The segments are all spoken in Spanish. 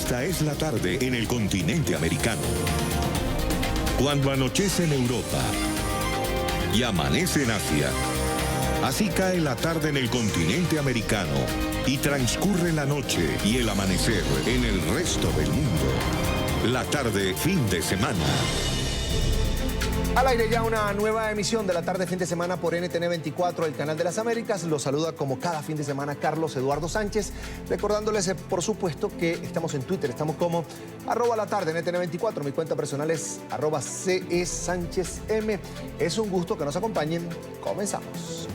Esta es la tarde en el continente americano. Cuando anochece en Europa y amanece en Asia, así cae la tarde en el continente americano y transcurre la noche y el amanecer en el resto del mundo. La tarde fin de semana. Al aire ya una nueva emisión de la tarde fin de semana por NTN 24, el canal de las Américas. Los saluda como cada fin de semana Carlos Eduardo Sánchez, recordándoles por supuesto que estamos en Twitter, estamos como @latarde NTN 24, mi cuenta personal es @CESánchezM. Es un gusto que nos acompañen, comenzamos.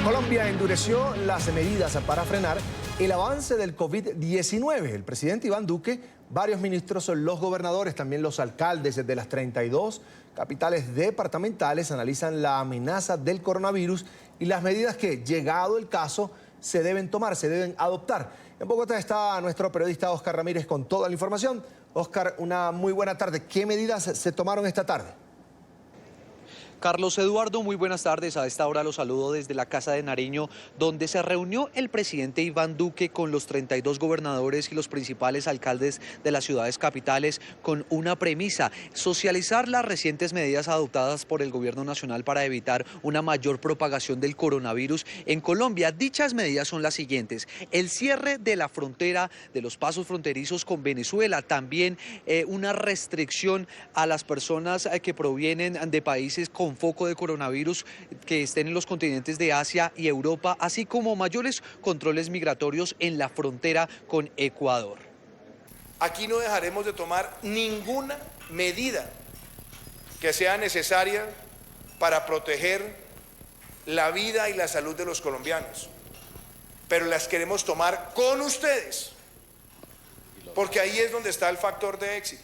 Colombia endureció las medidas para frenar el avance del COVID-19. El presidente Iván Duque, varios ministros, los gobernadores, también los alcaldes de las 32 capitales departamentales analizan la amenaza del coronavirus y las medidas que, llegado el caso, se deben tomar, se deben adoptar. En Bogotá está nuestro periodista Oscar Ramírez con toda la información. Oscar, una muy buena tarde. ¿Qué medidas se tomaron esta tarde? Carlos Eduardo, muy buenas tardes. A esta hora los saludo desde la Casa de Nariño, donde se reunió el presidente Iván Duque con los 32 gobernadores y los principales alcaldes de las ciudades capitales con una premisa: socializar las recientes medidas adoptadas por el gobierno nacional para evitar una mayor propagación del coronavirus en Colombia. Dichas medidas son las siguientes: el cierre de la frontera, de los pasos fronterizos con Venezuela, también una restricción a las personas que provienen de países con foco de coronavirus que estén en los continentes de Asia y Europa, así como mayores controles migratorios en la frontera con Ecuador. Aquí no dejaremos de tomar ninguna medida que sea necesaria para proteger la vida y la salud de los colombianos, pero las queremos tomar con ustedes, porque ahí es donde está el factor de éxito.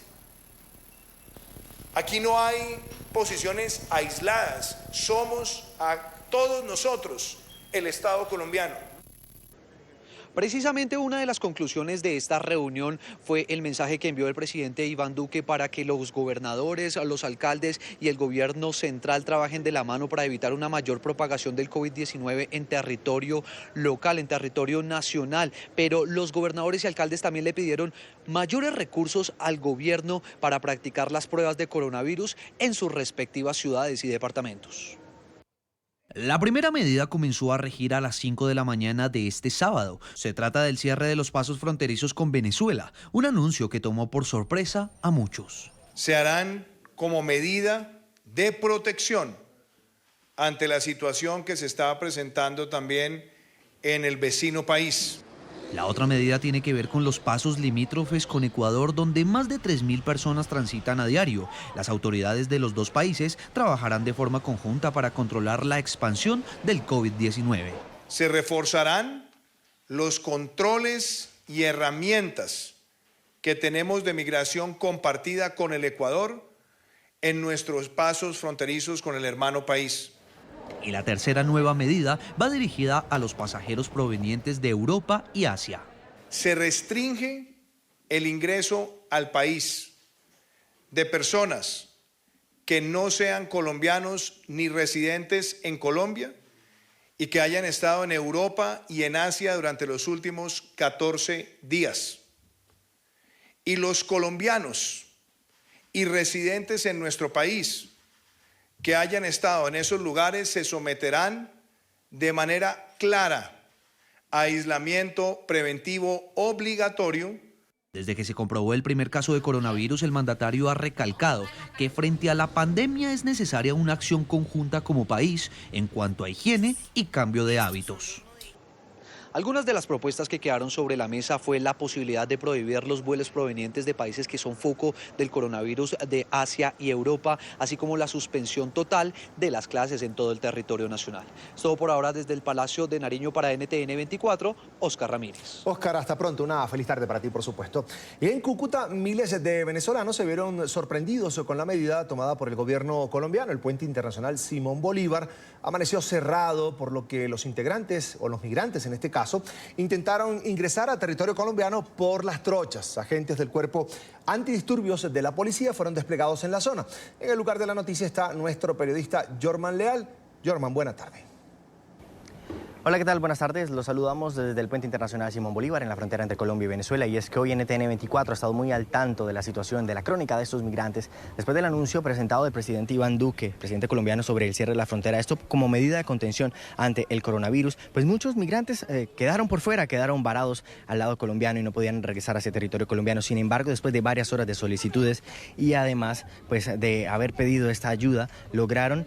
Aquí no hay posiciones aisladas, somos a todos nosotros el Estado colombiano. Precisamente una de las conclusiones de esta reunión fue el mensaje que envió el presidente Iván Duque para que los gobernadores, los alcaldes y el gobierno central trabajen de la mano para evitar una mayor propagación del COVID-19 en territorio local, en territorio nacional. Pero los gobernadores y alcaldes también le pidieron mayores recursos al gobierno para practicar las pruebas de coronavirus en sus respectivas ciudades y departamentos. La primera medida comenzó a regir a las 5 de la mañana de este sábado. Se trata del cierre de los pasos fronterizos con Venezuela, un anuncio que tomó por sorpresa a muchos. Se harán como medida de protección ante la situación que se está presentando también en el vecino país. La otra medida tiene que ver con los pasos limítrofes con Ecuador, donde más de 3.000 personas transitan a diario. Las autoridades de los dos países trabajarán de forma conjunta para controlar la expansión del COVID-19. Se reforzarán los controles y herramientas que tenemos de migración compartida con el Ecuador en nuestros pasos fronterizos con el hermano país. Y la tercera nueva medida va dirigida a los pasajeros provenientes de Europa y Asia. Se restringe el ingreso al país de personas que no sean colombianos ni residentes en Colombia y que hayan estado en Europa y en Asia durante los últimos 14 días. Y los colombianos y residentes en nuestro país que hayan estado en esos lugares se someterán de manera clara a aislamiento preventivo obligatorio. Desde que se comprobó el primer caso de coronavirus, el mandatario ha recalcado que frente a la pandemia es necesaria una acción conjunta como país en cuanto a higiene y cambio de hábitos. Algunas de las propuestas que quedaron sobre la mesa fue la posibilidad de prohibir los vuelos provenientes de países que son foco del coronavirus de Asia y Europa, así como la suspensión total de las clases en todo el territorio nacional. Es todo por ahora desde el Palacio de Nariño para NTN 24, Oscar Ramírez. Oscar, hasta pronto. Una feliz tarde para ti, por supuesto. Y en Cúcuta, miles de venezolanos se vieron sorprendidos con la medida tomada por el gobierno colombiano. El puente internacional Simón Bolívar amaneció cerrado, por lo que los integrantes, o los migrantes en este caso, caso, intentaron ingresar a territorio colombiano por las trochas. Agentes del cuerpo antidisturbios de la policía fueron desplegados en la zona. En el lugar de la noticia está nuestro periodista Jorman Leal. Jorman, buena tarde. Hola, ¿qué tal? Buenas tardes. Los saludamos desde el Puente Internacional Simón Bolívar en la frontera entre Colombia y Venezuela. Y es que hoy NTN 24 ha estado muy al tanto de la situación, de la crónica de estos migrantes, después del anuncio presentado del presidente Iván Duque, presidente colombiano, sobre el cierre de la frontera. Esto como medida de contención ante el coronavirus. Pues muchos migrantes quedaron por fuera, quedaron varados al lado colombiano y no podían regresar hacia territorio colombiano. Sin embargo, después de varias horas de solicitudes y además pues de haber pedido esta ayuda, lograron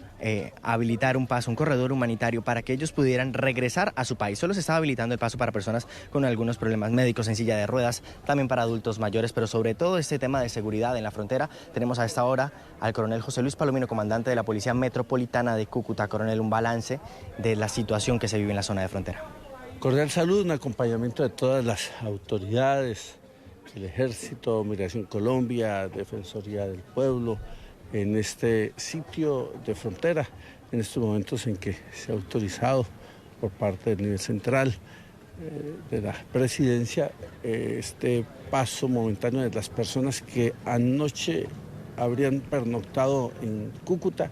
habilitar un paso, un corredor humanitario para que ellos pudieran regresar a su país. Solo se estaba habilitando el paso para personas con algunos problemas médicos, en silla de ruedas, también para adultos mayores, pero sobre todo este tema de seguridad en la frontera. Tenemos a esta hora al coronel José Luis Palomino, comandante de la Policía Metropolitana de Cúcuta. Coronel, un balance de la situación que se vive en la zona de frontera. Cordial saludo, un acompañamiento de todas las autoridades, el Ejército, Migración Colombia, Defensoría del Pueblo, en este sitio de frontera, en estos momentos en que se ha autorizado por parte del nivel central de la presidencia este paso momentáneo de las personas que anoche habrían pernoctado en Cúcuta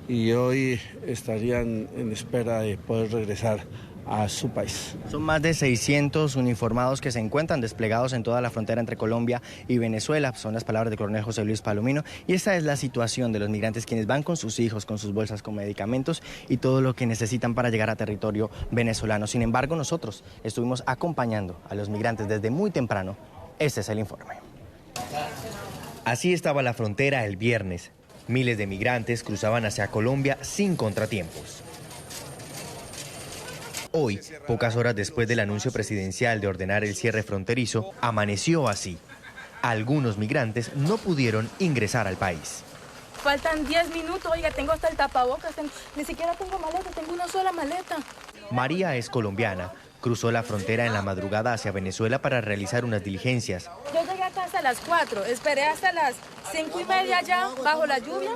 y hoy estarían en espera de poder regresar a su país. Son más de 600 uniformados que se encuentran desplegados en toda la frontera entre Colombia y Venezuela. Son las palabras del coronel José Luis Palomino. Y esta es la situación de los migrantes, quienes van con sus hijos, con sus bolsas, con medicamentos y todo lo que necesitan para llegar a territorio venezolano. Sin embargo, nosotros estuvimos acompañando a los migrantes desde muy temprano. Este es el informe. Así estaba la frontera el viernes. Miles de migrantes cruzaban hacia Colombia sin contratiempos. Hoy, pocas horas después del anuncio presidencial de ordenar el cierre fronterizo, amaneció así. Algunos migrantes no pudieron ingresar al país. Faltan 10 minutos, oiga, tengo hasta el tapabocas, ni siquiera tengo maleta, tengo una sola maleta. María es colombiana. Cruzó la frontera en la madrugada hacia Venezuela para realizar unas diligencias. Yo llegué acá hasta las 4, esperé hasta las 5:30 ya, bajo la lluvia.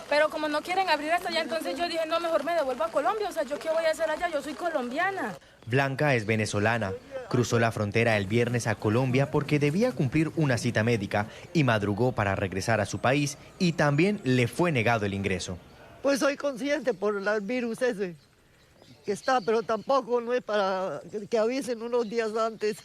Pero como no quieren abrir hasta allá, entonces yo dije, no, mejor me devuelvo a Colombia. O sea, ¿yo qué voy a hacer allá? Yo soy colombiana. Blanca es venezolana. Cruzó la frontera el viernes a Colombia porque debía cumplir una cita médica y madrugó para regresar a su país y también le fue negado el ingreso. Pues soy consciente por el virus ese que está, pero tampoco no es para que avisen unos días antes.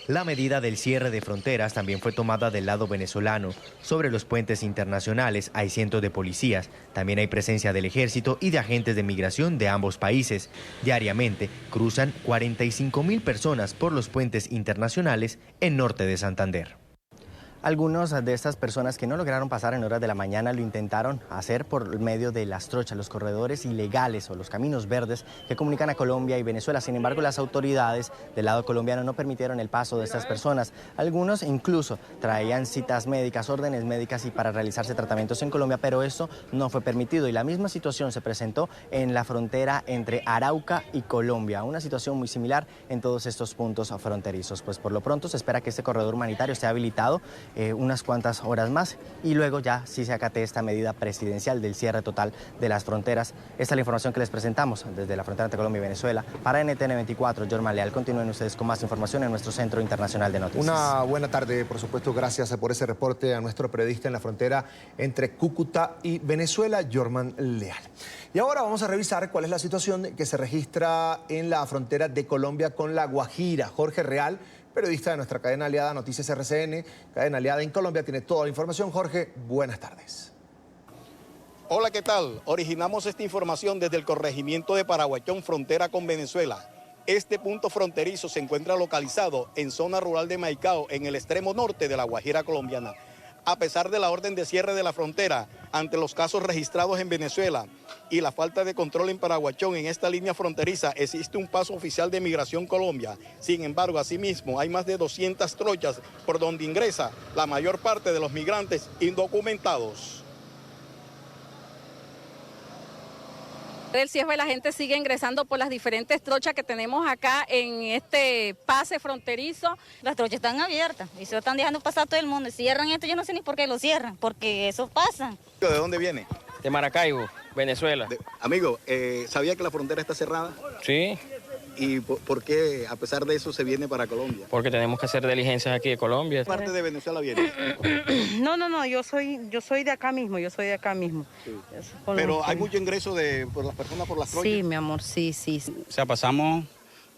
La medida del cierre de fronteras también fue tomada del lado venezolano. Sobre los puentes internacionales hay cientos de policías, también hay presencia del ejército y de agentes de migración de ambos países. Diariamente cruzan 45.000 personas por los puentes internacionales en norte de Santander. Algunos de estas personas que no lograron pasar en horas de la mañana lo intentaron hacer por medio de las trochas, los corredores ilegales o los caminos verdes que comunican a Colombia y Venezuela. Sin embargo, las autoridades del lado colombiano no permitieron el paso de estas personas. Algunos incluso traían citas médicas, órdenes médicas y para realizarse tratamientos en Colombia, pero esto no fue permitido. Y la misma situación se presentó en la frontera entre Arauca y Colombia. Una situación muy similar en todos estos puntos fronterizos. Pues por lo pronto se espera que este corredor humanitario esté habilitado unas cuantas horas más y luego ya sí se acate esta medida presidencial del cierre total de las fronteras. Esta es la información que les presentamos desde la frontera entre Colombia y Venezuela. Para NTN 24, Jorman Leal. Continúen ustedes con más información en nuestro Centro Internacional de Noticias. Una buena tarde, por supuesto. Gracias por ese reporte a nuestro periodista en la frontera entre Cúcuta y Venezuela, Jorman Leal. Y ahora vamos a revisar cuál es la situación que se registra en la frontera de Colombia con La Guajira. Jorge Real, periodista de nuestra cadena aliada Noticias RCN, cadena aliada en Colombia, tiene toda la información. Jorge, buenas tardes. Hola, ¿qué tal? Originamos esta información desde el corregimiento de Paraguachón, frontera con Venezuela. Este punto fronterizo se encuentra localizado en zona rural de Maicao, en el extremo norte de La Guajira colombiana. A pesar de la orden de cierre de la frontera, ante los casos registrados en Venezuela y la falta de control en Paraguachón, en esta línea fronteriza existe un paso oficial de Migración Colombia. Sin embargo, asimismo, hay más de 200 trochas por donde ingresa la mayor parte de los migrantes indocumentados. El cierre, la gente sigue ingresando por las diferentes trochas que tenemos acá en este pase fronterizo. Las trochas están abiertas y se están dejando pasar todo el mundo. Cierran esto, yo no sé ni por qué lo cierran, porque eso pasa. ¿De dónde viene? De Maracaibo, Venezuela. Amigo, ¿sabía que la frontera está cerrada? Sí. ¿Y por qué, a pesar de eso, se viene para Colombia? Porque tenemos que hacer diligencias aquí de Colombia. ¿Qué parte de Venezuela viene? No, yo soy de acá mismo, Sí. Pero hay mucho ingreso por las personas por las trochas. Sí, mi amor, sí. O sea, pasamos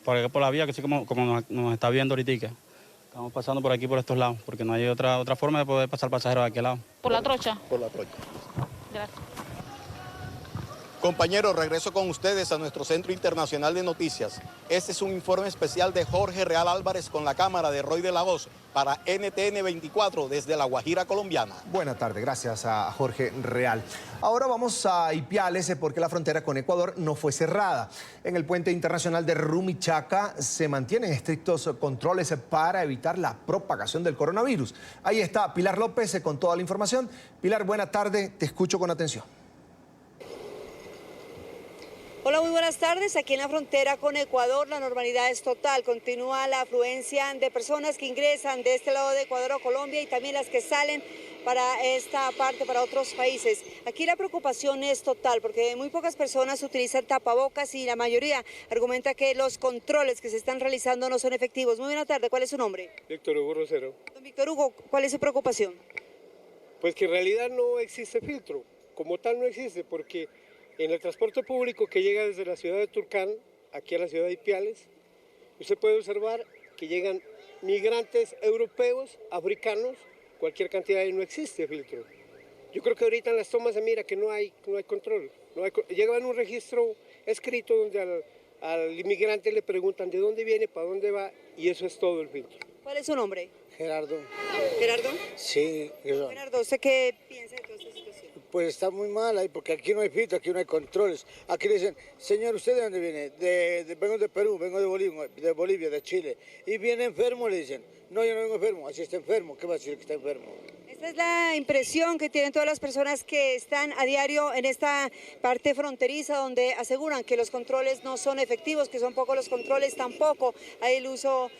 por la vía, que así como nos está viendo ahorita. Estamos pasando por aquí, por estos lados, porque no hay otra forma de poder pasar pasajeros de aquel lado. ¿Por la trocha? Por la trocha. Gracias. Compañeros, regreso con ustedes a nuestro Centro Internacional de Noticias. Este es un informe especial de Jorge Real Álvarez con la cámara de Roy de la Hoz para NTN 24 desde La Guajira colombiana. Buenas tardes, gracias a Jorge Real. Ahora vamos a Ipiales porque la frontera con Ecuador no fue cerrada. En el puente internacional de Rumichaca se mantienen estrictos controles para evitar la propagación del coronavirus. Ahí está Pilar López con toda la información. Pilar, buenas tardes, te escucho con atención. Hola, muy buenas tardes. Aquí en la frontera con Ecuador la normalidad es total. Continúa la afluencia de personas que ingresan de este lado de Ecuador a Colombia y también las que salen para esta parte, para otros países. Aquí la preocupación es total porque muy pocas personas utilizan tapabocas y la mayoría argumenta que los controles que se están realizando no son efectivos. Muy buena tarde, ¿cuál es su nombre? Víctor Hugo Rosero. Don Víctor Hugo, ¿cuál es su preocupación? Pues que en realidad no existe filtro, como tal no existe, porque en el transporte público que llega desde la ciudad de Turcán, aquí a la ciudad de Ipiales, usted puede observar que llegan migrantes europeos, africanos, cualquier cantidad y no existe filtro. Yo creo que ahorita en las tomas se mira que no hay control. Llevan un registro escrito donde al inmigrante le preguntan de dónde viene, para dónde va, y eso es todo el filtro. ¿Cuál es su nombre? Gerardo. ¿Gerardo? Sí. Gerardo, ¿usted qué piensa de toda esta situación? Pues está muy mal ahí, porque aquí no hay filtro, aquí no hay controles. Aquí le dicen, señor, ¿usted de dónde viene? Vengo de Perú, vengo de Bolivia, de Chile. Y viene enfermo, le dicen. No, yo no vengo enfermo, así está enfermo. ¿Qué va a decir que está enfermo? Esta es la impresión que tienen todas las personas que están a diario en esta parte fronteriza, donde aseguran que los controles no son efectivos, que son pocos los controles, tampoco hay el uso,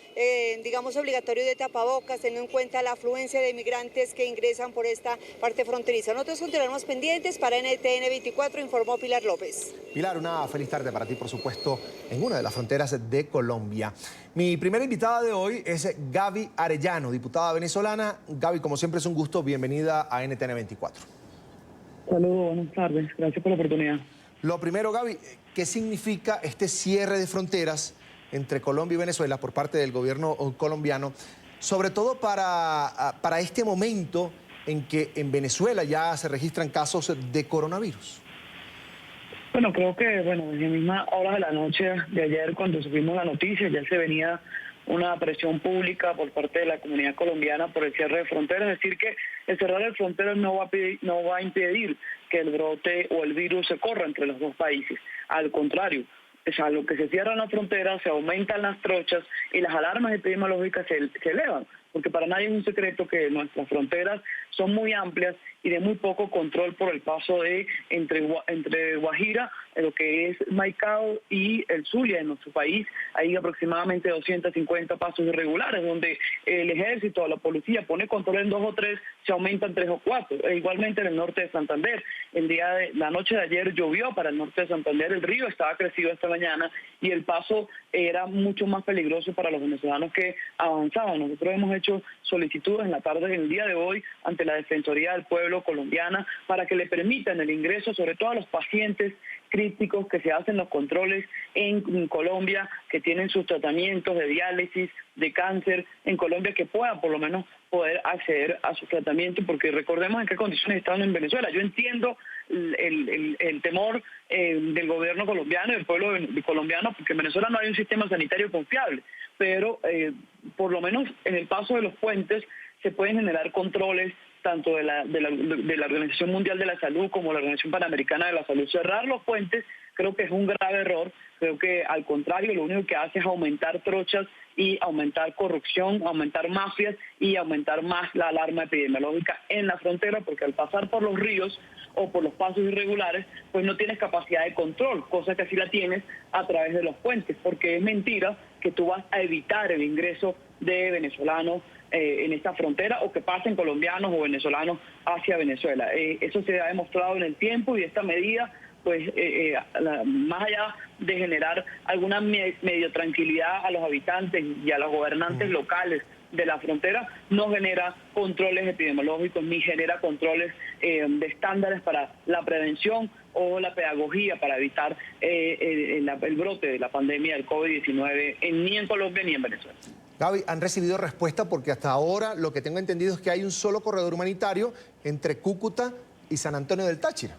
digamos, obligatorio de tapabocas, teniendo en cuenta la afluencia de inmigrantes que ingresan por esta parte fronteriza. Nosotros continuaremos pendientes. Para NTN 24 informó Pilar López. Pilar, una feliz tarde para ti, por supuesto, en una de las fronteras de Colombia. Mi primera invitada de hoy es Gaby Arellano, diputada venezolana. Gaby, como siempre es un gusto, bienvenida a NTN 24. Saludos, buenas tardes, gracias por la oportunidad. Lo primero, Gaby, ¿qué significa este cierre de fronteras entre Colombia y Venezuela por parte del gobierno colombiano, sobre todo para este momento en que en Venezuela ya se registran casos de coronavirus? Bueno, creo que desde mismas horas de la noche de ayer, cuando supimos la noticia, ya se venía una presión pública por parte de la comunidad colombiana por el cierre de fronteras. Es decir, que el cerrar de fronteras no va a impedir que el brote o el virus se corra entre los dos países. Al contrario, a lo que se cierran las fronteras, se aumentan las trochas y las alarmas epidemiológicas se elevan. Porque para nadie es un secreto que nuestras fronteras son muy amplias y de muy poco control por el paso entre Guajira, lo que es Maicao, y el Zulia en nuestro país. Hay aproximadamente 250 pasos irregulares, donde el ejército o la policía pone control en 2 o 3, se aumentan 3 o 4. E igualmente en el norte de Santander. La noche de ayer llovió para el norte de Santander, el río estaba crecido esta mañana y el paso era mucho más peligroso para los venezolanos que avanzaban. Nosotros hemos hecho solicitudes en la tarde del día de hoy ante la Defensoría del Pueblo colombiana para que le permitan el ingreso, sobre todo a los pacientes críticos que se hacen los controles en Colombia, que tienen sus tratamientos de diálisis, de cáncer en Colombia, que puedan por lo menos poder acceder a su tratamiento, porque recordemos en qué condiciones están en Venezuela. Yo entiendo el temor del gobierno colombiano y del pueblo colombiano, porque en Venezuela no hay un sistema sanitario confiable, pero por lo menos en el paso de los puentes se pueden generar controles tanto de la Organización Mundial de la Salud como la Organización Panamericana de la Salud. Cerrar los puentes creo que es un grave error. Creo que al contrario lo único que hace es aumentar trochas y aumentar corrupción, aumentar mafias y aumentar más la alarma epidemiológica en la frontera, porque al pasar por los ríos o por los pasos irregulares, pues no tienes capacidad de control, cosa que sí la tienes a través de los puentes, porque es mentira que tú vas a evitar el ingreso de venezolanos en esta frontera o que pasen colombianos o venezolanos hacia Venezuela. Eso se ha demostrado en el tiempo y esta medida, pues más allá de generar alguna medio tranquilidad a los habitantes y a los gobernantes locales de la frontera, no genera controles epidemiológicos ni genera controles de estándares para la prevención o la pedagogía para evitar el brote de la pandemia del COVID-19 ni en Colombia ni en Venezuela. Gaby, ¿han recibido respuesta? Porque hasta ahora lo que tengo entendido es que hay un solo corredor humanitario entre Cúcuta y San Antonio del Táchira.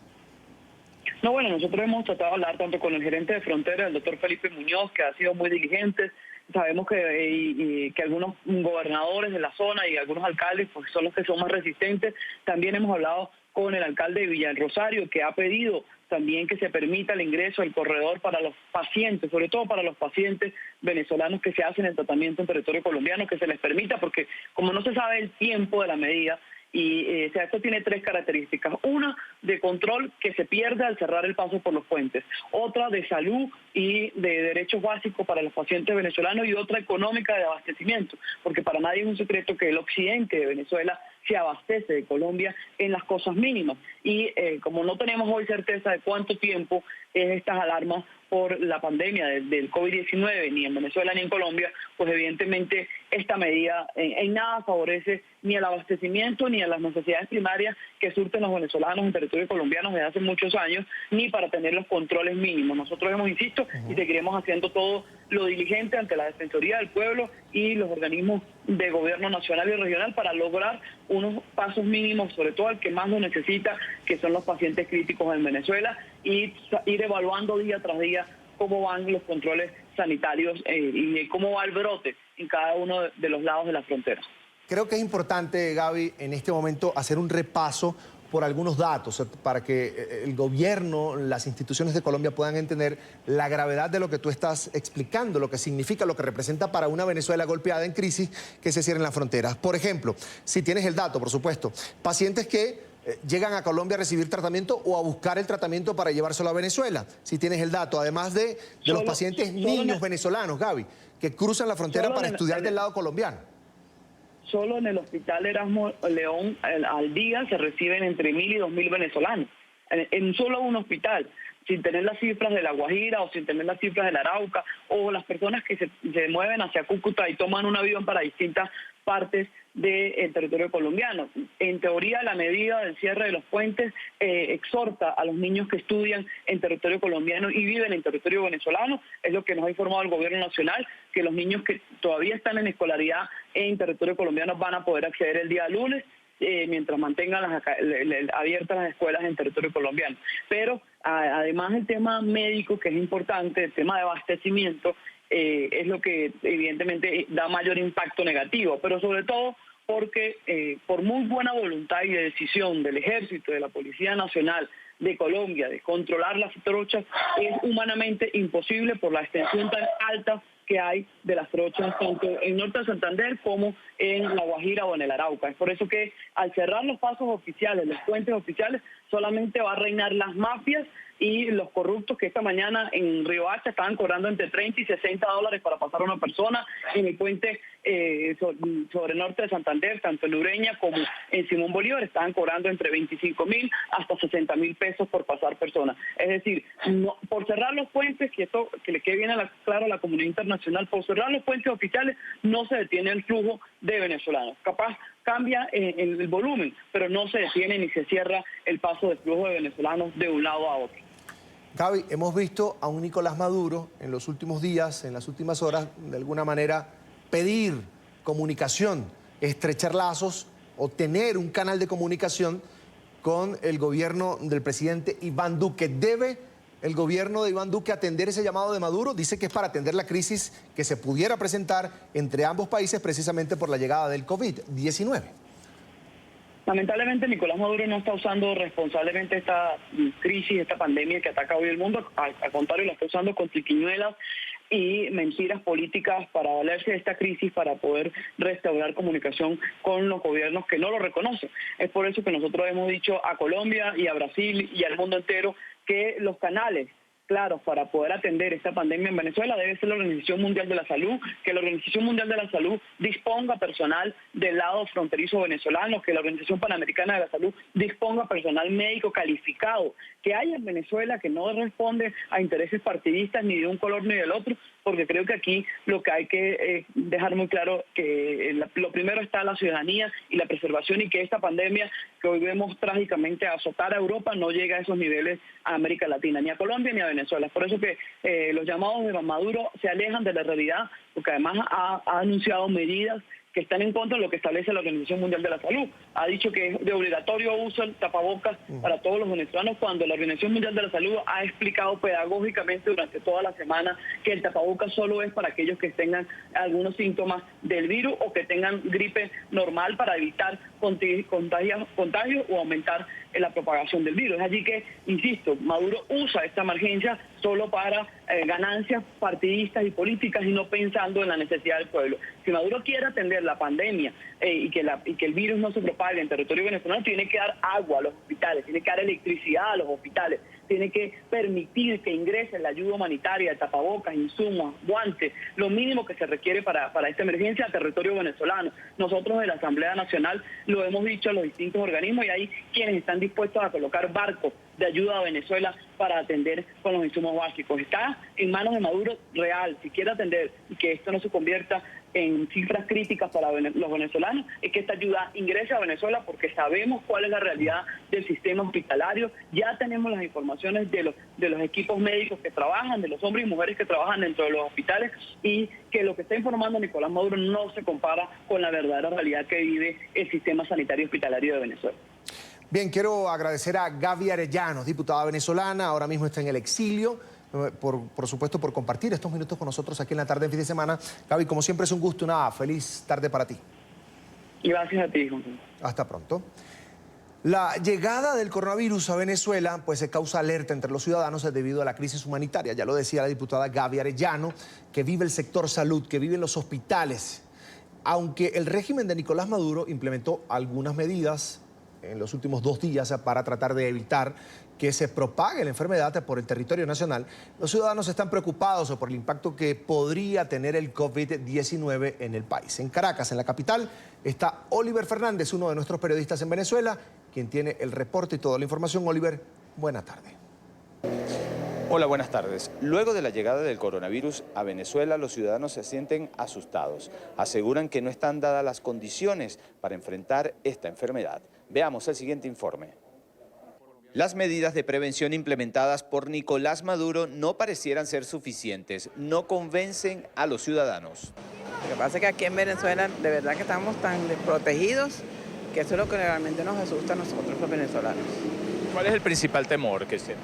No, bueno, nosotros hemos tratado de hablar tanto con el gerente de frontera, el doctor Felipe Muñoz, que ha sido muy diligente. Sabemos que algunos gobernadores de la zona y algunos alcaldes pues, son los que son más resistentes. También hemos hablado con el alcalde de Villa del Rosario, que ha pedido también que se permita el ingreso al corredor para los pacientes, sobre todo para los pacientes venezolanos que se hacen el tratamiento en territorio colombiano, que se les permita, porque como no se sabe el tiempo de la medida, y o sea, esto tiene tres características. Una, de control que se pierde al cerrar el paso por los puentes. Otra, de salud y de derechos básicos para los pacientes venezolanos. Y otra, económica, de abastecimiento. Porque para nadie es un secreto que el occidente de Venezuela se abastece de Colombia en las cosas mínimas. Y como no tenemos hoy certeza de cuánto tiempo es estas alarmas por la pandemia del COVID-19, ni en Venezuela ni en Colombia, pues evidentemente esta medida en nada favorece ni al abastecimiento ni a las necesidades primarias que surten los venezolanos en territorio colombiano desde hace muchos años, ni para tener los controles mínimos. Nosotros hemos, insisto, y seguiremos haciendo todo lo diligente ante la Defensoría del Pueblo y los organismos de gobierno nacional y regional para lograr unos pasos mínimos, sobre todo al que más lo necesita, que son los pacientes críticos en Venezuela, y ir evaluando día tras día cómo van los controles sanitarios y cómo va el brote en cada uno de los lados de la frontera. Creo que es importante, Gaby, en este momento hacer un repaso por algunos datos para que el gobierno, las instituciones de Colombia puedan entender la gravedad de lo que tú estás explicando, lo que significa, lo que representa para una Venezuela golpeada en crisis que se cierren las fronteras. Por ejemplo, si tienes el dato, por supuesto, pacientes que llegan a Colombia a recibir tratamiento o a buscar el tratamiento para llevárselo a Venezuela. Si tienes el dato, además de los pacientes niños venezolanos, Gaby, que cruzan la frontera para estudiar del lado colombiano. Solo en el hospital Erasmo León al día se reciben entre 1.000 y 2.000 venezolanos, en solo un hospital, sin tener las cifras de La Guajira o sin tener las cifras del Arauca, o las personas que se mueven hacia Cúcuta y toman un avión para distintas partes del territorio colombiano. En teoría, la medida del cierre de los puentes exhorta a los niños que estudian en territorio colombiano y viven en territorio venezolano. Es lo que nos ha informado el gobierno nacional, que los niños que todavía están en escolaridad en territorio colombiano van a poder acceder el día lunes, mientras mantengan abiertas las escuelas en territorio colombiano. Pero además el tema médico, que es importante, el tema de abastecimiento, es lo que evidentemente da mayor impacto negativo, pero sobre todo porque por muy buena voluntad y de decisión del Ejército, de la Policía Nacional de Colombia, de controlar las trochas, es humanamente imposible por la extensión tan alta que hay de las trochas tanto en norte de Santander como en La Guajira o en el Arauca. Es por eso que al cerrar los pasos oficiales, los puentes oficiales, solamente va a reinar las mafias y los corruptos que esta mañana en Riohacha estaban cobrando entre 30 y 60 dólares para pasar a una persona. En el puente sobre el norte de Santander, tanto en Ureña como en Simón Bolívar, estaban cobrando entre 25.000 hasta 60.000 pesos por pasar persona. Es decir, por cerrar los puentes, que le quede bien claro a la comunidad internacional, por cerrar los puentes oficiales no se detiene el flujo de venezolanos. Capaz cambia en el volumen, pero no se detiene ni se cierra el paso de flujo de venezolanos de un lado a otro. Gaby, hemos visto a un Nicolás Maduro en los últimos días, en las últimas horas, de alguna manera pedir comunicación, estrechar lazos o tener un canal de comunicación con el gobierno del presidente Iván Duque. ¿Debe el gobierno de Iván Duque atender ese llamado de Maduro? Dice que es para atender la crisis que se pudiera presentar entre ambos países precisamente por la llegada del COVID-19. Lamentablemente, Nicolás Maduro no está usando responsablemente esta crisis, esta pandemia que ataca hoy el mundo. Al contrario, la está usando con triquiñuelas y mentiras políticas para valerse de esta crisis, para poder restaurar comunicación con los gobiernos que no lo reconocen. Es por eso que nosotros hemos dicho a Colombia y a Brasil y al mundo entero que los canales claros para poder atender esta pandemia en Venezuela debe ser la Organización Mundial de la Salud, que la Organización Mundial de la Salud disponga personal del lado fronterizo venezolano, que la Organización Panamericana de la Salud disponga personal médico calificado, que haya en Venezuela que no responde a intereses partidistas ni de un color ni del otro, porque creo que aquí lo que hay que dejar muy claro que lo primero está la ciudadanía y la preservación, y que esta pandemia que hoy vemos trágicamente azotar a Europa no llega a esos niveles a América Latina, ni a Colombia ni a Venezuela. Es por eso que los llamados de Maduro se alejan de la realidad, porque además ha anunciado medidas que están en contra de lo que establece la Organización Mundial de la Salud. Ha dicho que es de obligatorio uso el tapabocas para todos los venezolanos, cuando la Organización Mundial de la Salud ha explicado pedagógicamente durante toda la semana que el tapabocas solo es para aquellos que tengan algunos síntomas del virus o que tengan gripe normal, para evitar contagios o aumentar la propagación del virus. Es allí que, insisto, Maduro usa esta emergencia solo para ganancias partidistas y políticas, y no pensando en la necesidad del pueblo. Si Maduro quiere atender la pandemia y que el virus no se propague en territorio venezolano, tiene que dar agua a los hospitales, tiene que dar electricidad a los hospitales, tiene que permitir que ingrese la ayuda humanitaria, tapabocas, insumos, guantes, lo mínimo que se requiere para esta emergencia a territorio venezolano. Nosotros de la Asamblea Nacional lo hemos dicho a los distintos organismos, y hay quienes están dispuestos a colocar barcos de ayuda a Venezuela para atender con los insumos básicos. Está en manos de Maduro real, si quiere atender y que esto no se convierta en cifras críticas para los venezolanos, es que esta ayuda ingrese a Venezuela, porque sabemos cuál es la realidad del sistema hospitalario. Ya tenemos las informaciones de los equipos médicos que trabajan, de los hombres y mujeres que trabajan dentro de los hospitales, y que lo que está informando Nicolás Maduro no se compara con la verdadera realidad que vive el sistema sanitario hospitalario de Venezuela. Bien, quiero agradecer a Gaby Arellano, diputada venezolana, ahora mismo está en el exilio, por supuesto por compartir estos minutos con nosotros aquí en la tarde en fin de semana. Gaby, como siempre es un gusto, una feliz tarde para ti. Gracias a ti, Juan. Hasta pronto. La llegada del coronavirus a Venezuela pues causa alerta entre los ciudadanos debido a la crisis humanitaria. Ya lo decía la diputada Gaby Arellano, que vive el sector salud, que viven los hospitales. Aunque el régimen de Nicolás Maduro implementó algunas medidas en los últimos 2 días para tratar de evitar que se propague la enfermedad por el territorio nacional, los ciudadanos están preocupados por el impacto que podría tener el COVID-19 en el país. En Caracas, en la capital, está Oliver Fernández, uno de nuestros periodistas en Venezuela, quien tiene el reporte y toda la información. Oliver, buena tarde. Hola, buenas tardes. Luego de la llegada del coronavirus a Venezuela, los ciudadanos se sienten asustados. Aseguran que no están dadas las condiciones para enfrentar esta enfermedad. Veamos el siguiente informe. Las medidas de prevención implementadas por Nicolás Maduro no parecieran ser suficientes, no convencen a los ciudadanos. Lo que pasa es que aquí en Venezuela de verdad que estamos tan desprotegidos que eso es lo que realmente nos asusta a nosotros los venezolanos. ¿Cuál es el principal temor que se?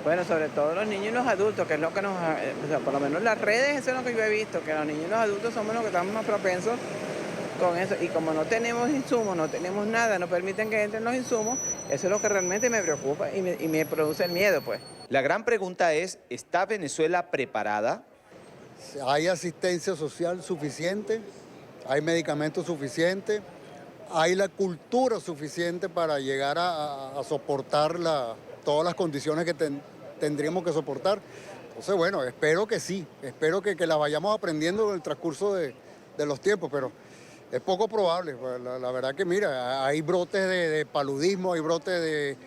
Bueno, sobre todo los niños y los adultos, que es lo que nos... O sea, por lo menos las redes, eso es lo que yo he visto, que los niños y los adultos somos los que estamos más propensos con eso. Y como no tenemos insumos, no tenemos nada, no permiten que entren los insumos, eso es lo que realmente me preocupa y me produce el miedo, pues. La gran pregunta es, ¿está Venezuela preparada? ¿Hay asistencia social suficiente? ¿Hay medicamentos suficientes? ¿Hay la cultura suficiente para llegar a soportar todas las condiciones que tendríamos que soportar? Entonces, bueno, espero que sí, espero que la vayamos aprendiendo en el transcurso de los tiempos, pero es poco probable. La verdad que, mira, hay brotes de paludismo, hay brotes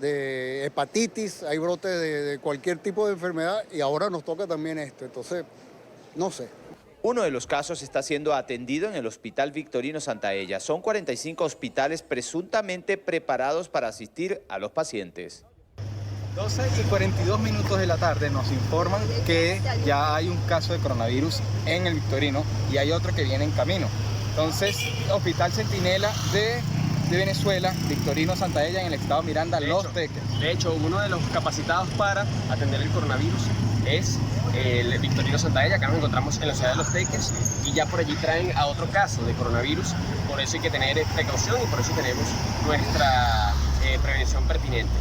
de hepatitis, hay brotes de cualquier tipo de enfermedad, y ahora nos toca también esto, entonces, no sé. Uno de los casos está siendo atendido en el Hospital Victorino Santaella. Son 45 hospitales presuntamente preparados para asistir a los pacientes. 12:42 de la tarde nos informan que ya hay un caso de coronavirus en el Victorino y hay otro que viene en camino. Entonces, Hospital Centinela de Venezuela, Victorino Santaella, en el estado Miranda, Los Teques. De hecho, uno de los capacitados para atender el coronavirus es el Victorino Santaella, que nos encontramos en la ciudad de Los Teques, y ya por allí traen a otro caso de coronavirus. Por eso hay que tener precaución y por eso tenemos nuestra prevención pertinente.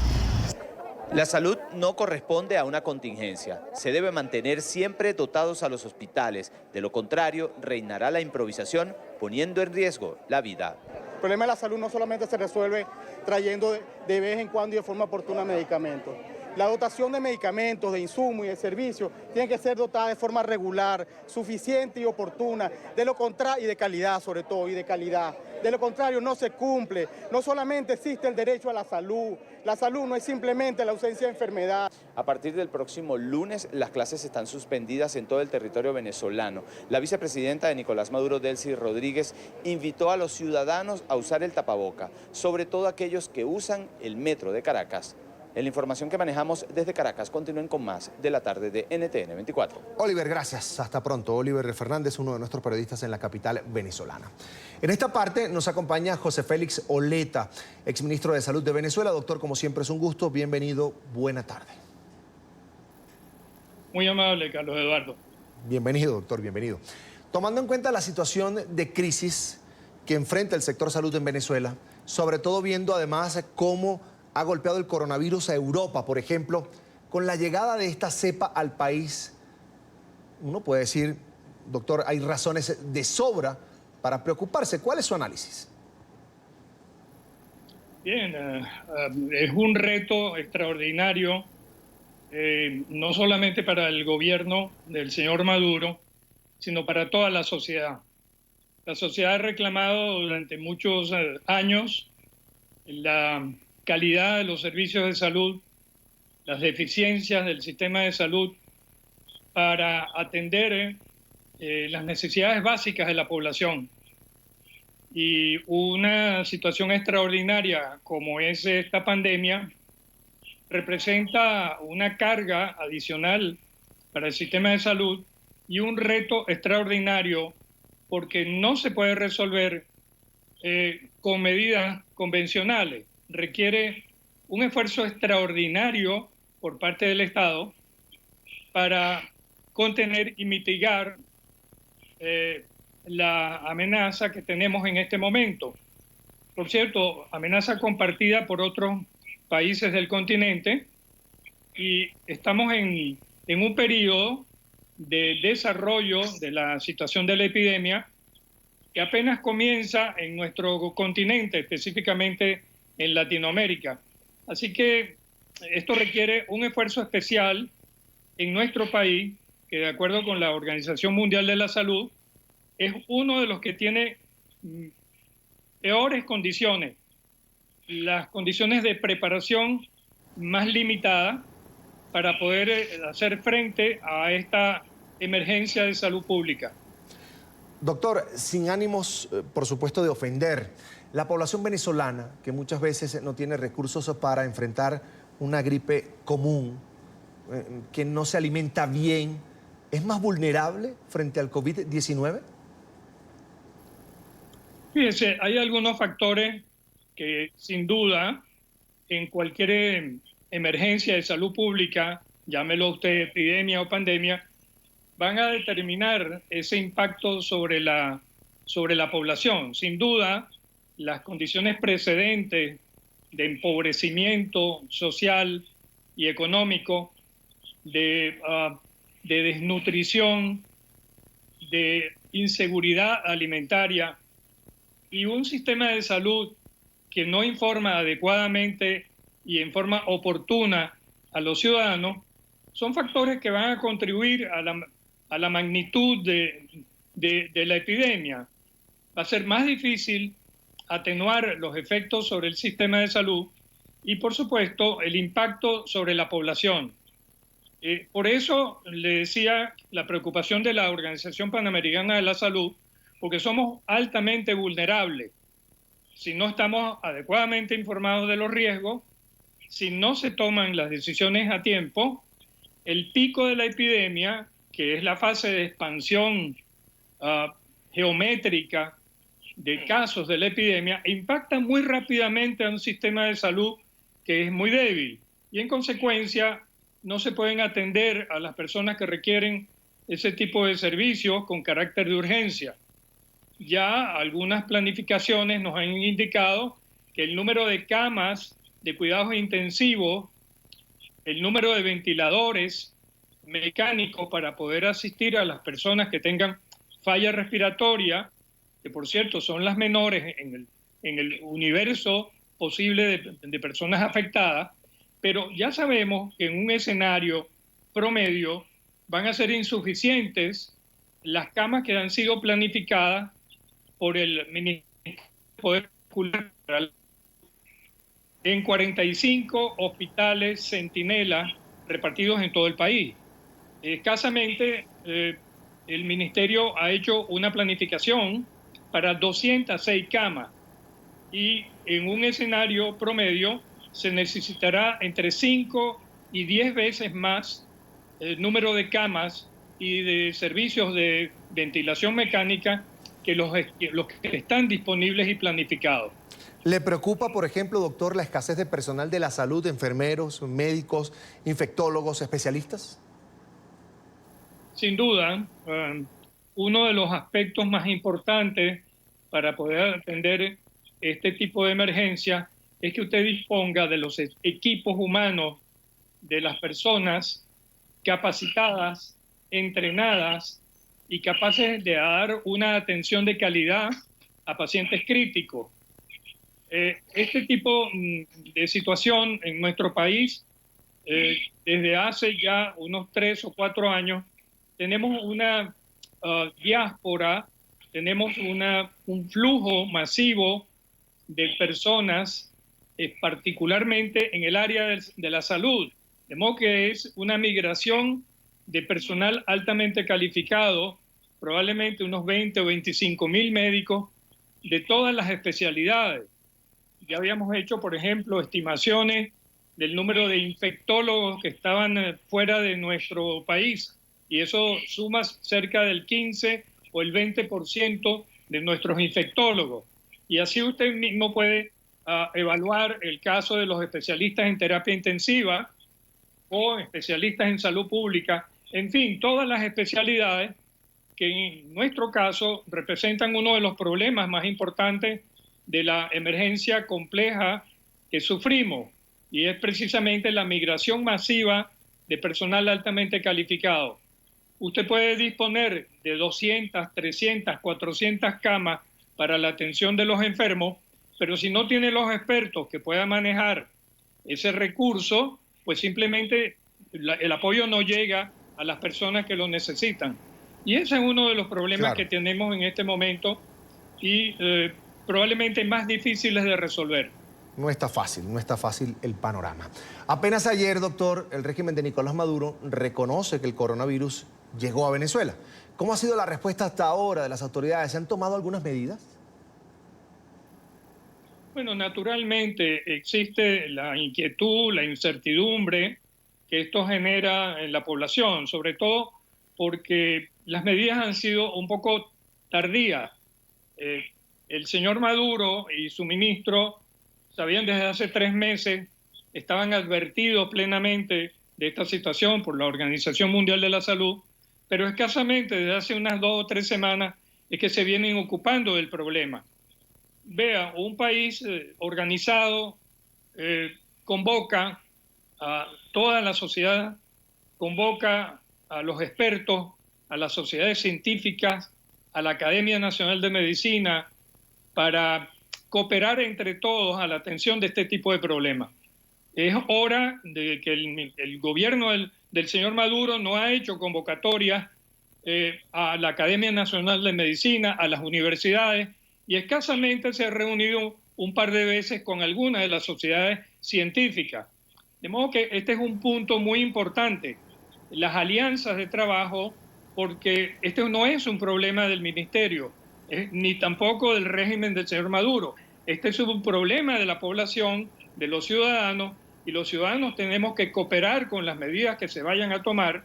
La salud no corresponde a una contingencia. Se debe mantener siempre dotados a los hospitales. De lo contrario, reinará la improvisación, poniendo en riesgo la vida. El problema de la salud no solamente se resuelve trayendo de vez en cuando y de forma oportuna medicamentos. La dotación de medicamentos, de insumos y de servicios tiene que ser dotada de forma regular, suficiente y oportuna, de lo contrario, y de calidad sobre todo, y de calidad. De lo contrario no se cumple. No solamente existe el derecho a la salud no es simplemente la ausencia de enfermedad. A partir del próximo lunes, las clases están suspendidas en todo el territorio venezolano. La vicepresidenta de Nicolás Maduro, Delcy Rodríguez, invitó a los ciudadanos a usar el tapaboca, sobre todo aquellos que usan el metro de Caracas. En la información que manejamos desde Caracas, continúen con más de la tarde de NTN 24. Oliver, gracias. Hasta pronto. Oliver Fernández, uno de nuestros periodistas en la capital venezolana. En esta parte nos acompaña José Félix Oleta, exministro de Salud de Venezuela. Doctor, como siempre es un gusto. Bienvenido. Buena tarde. Muy amable, Carlos Eduardo. Bienvenido, doctor. Bienvenido. Tomando en cuenta la situación de crisis que enfrenta el sector salud en Venezuela, sobre todo viendo además cómo ha golpeado el coronavirus a Europa, por ejemplo, con la llegada de esta cepa al país, uno puede decir, doctor, hay razones de sobra para preocuparse. ¿Cuál es su análisis? Bien, es un reto extraordinario, no solamente para el gobierno del señor Maduro, sino para toda la sociedad. La sociedad ha reclamado durante muchos años la calidad de los servicios de salud, las deficiencias del sistema de salud para atender las necesidades básicas de la población. Y una situación extraordinaria como es esta pandemia representa una carga adicional para el sistema de salud y un reto extraordinario porque no se puede resolver con medidas convencionales. Requiere un esfuerzo extraordinario por parte del Estado para contener y mitigar la amenaza que tenemos en este momento. Por cierto, amenaza compartida por otros países del continente y estamos en un periodo de desarrollo de la situación de la epidemia que apenas comienza en nuestro continente, específicamente en Latinoamérica. Así que esto requiere un esfuerzo especial en nuestro país, que de acuerdo con la Organización Mundial de la Salud, es uno de los que tiene peores condiciones, las condiciones de preparación más limitadas para poder hacer frente a esta emergencia de salud pública. Doctor, sin ánimos, por supuesto, de ofender, la población venezolana, que muchas veces no tiene recursos para enfrentar una gripe común, que no se alimenta bien, ¿es más vulnerable frente al COVID-19? Fíjese, hay algunos factores que sin duda en cualquier emergencia de salud pública, llámelo usted epidemia o pandemia, van a determinar ese impacto sobre la población. Sin duda, las condiciones precedentes de empobrecimiento social y económico, de desnutrición, de inseguridad alimentaria y un sistema de salud que no informa adecuadamente y en forma oportuna a los ciudadanos, son factores que van a contribuir a la magnitud de la epidemia. Va a ser más difícil atenuar los efectos sobre el sistema de salud y, por supuesto, el impacto sobre la población. Por eso le decía la preocupación de la Organización Panamericana de la Salud, porque somos altamente vulnerables. Si no estamos adecuadamente informados de los riesgos, si no se toman las decisiones a tiempo, el pico de la epidemia, que es la fase de expansión geométrica de casos de la epidemia, impacta muy rápidamente a un sistema de salud que es muy débil y en consecuencia no se pueden atender a las personas que requieren ese tipo de servicios con carácter de urgencia. Ya algunas planificaciones nos han indicado que el número de camas de cuidados intensivos, el número de ventiladores mecánicos para poder asistir a las personas que tengan falla respiratoria, que por cierto son las menores en el universo posible de personas afectadas, Pero ya sabemos que en un escenario promedio van a ser insuficientes las camas que han sido planificadas por el Ministerio de Poder Popular en 45 hospitales Centinela repartidos en todo el país. Escasamente el Ministerio ha hecho una planificación para 206 camas y en un escenario promedio se necesitará entre 5 y 10 veces más el número de camas y de servicios de ventilación mecánica que los que están disponibles y planificados. ¿Le preocupa, por ejemplo, doctor, la escasez de personal de la salud, enfermeros, médicos, infectólogos, especialistas? Sin duda, uno de los aspectos más importantes para poder atender este tipo de emergencia es que usted disponga de los equipos humanos, de las personas capacitadas, entrenadas y capaces de dar una atención de calidad a pacientes críticos. Este tipo de situación en nuestro país, desde hace ya unos 3 o 4 años, tenemos una diáspora, tenemos un flujo masivo de personas, particularmente en el área de la salud. De modo que es una migración de personal altamente calificado, probablemente unos 20 o 25 mil médicos de todas las especialidades. Ya habíamos hecho, por ejemplo, estimaciones del número de infectólogos que estaban fuera de nuestro país, y eso suma cerca del 15 o el 20% de nuestros infectólogos. Y así usted mismo puede evaluar el caso de los especialistas en terapia intensiva o especialistas en salud pública, en fin, todas las especialidades que en nuestro caso representan uno de los problemas más importantes de la emergencia compleja que sufrimos, y es precisamente la migración masiva de personal altamente calificado. Usted puede disponer de 200, 300, 400 camas para la atención de los enfermos, pero si no tiene los expertos que puedan manejar ese recurso, pues simplemente el apoyo no llega a las personas que lo necesitan. Y ese es uno de los problemas que tenemos en este momento y probablemente más difíciles de resolver. No está fácil el panorama. Apenas ayer, doctor, el régimen de Nicolás Maduro reconoce que el coronavirus llegó a Venezuela. ¿Cómo ha sido la respuesta hasta ahora de las autoridades? ¿Se han tomado algunas medidas? Bueno, naturalmente existe la inquietud, la incertidumbre que esto genera en la población, sobre todo porque las medidas han sido un poco tardías. El señor Maduro y su ministro sabían desde hace 3 meses, estaban advertidos plenamente de esta situación por la Organización Mundial de la Salud, pero escasamente desde hace unas 2 o 3 semanas es que se vienen ocupando del problema. Vea, un país organizado convoca a toda la sociedad, convoca a los expertos, a las sociedades científicas, a la Academia Nacional de Medicina, para cooperar entre todos a la atención de este tipo de problemas. Es hora de que el gobierno del señor Maduro no ha hecho convocatorias a la Academia Nacional de Medicina, a las universidades, y escasamente se ha reunido un par de veces con algunas de las sociedades científicas. De modo que este es un punto muy importante, las alianzas de trabajo, porque este no es un problema del ministerio, ni tampoco del régimen del señor Maduro. Este es un problema de la población, de los ciudadanos, y los ciudadanos tenemos que cooperar con las medidas que se vayan a tomar,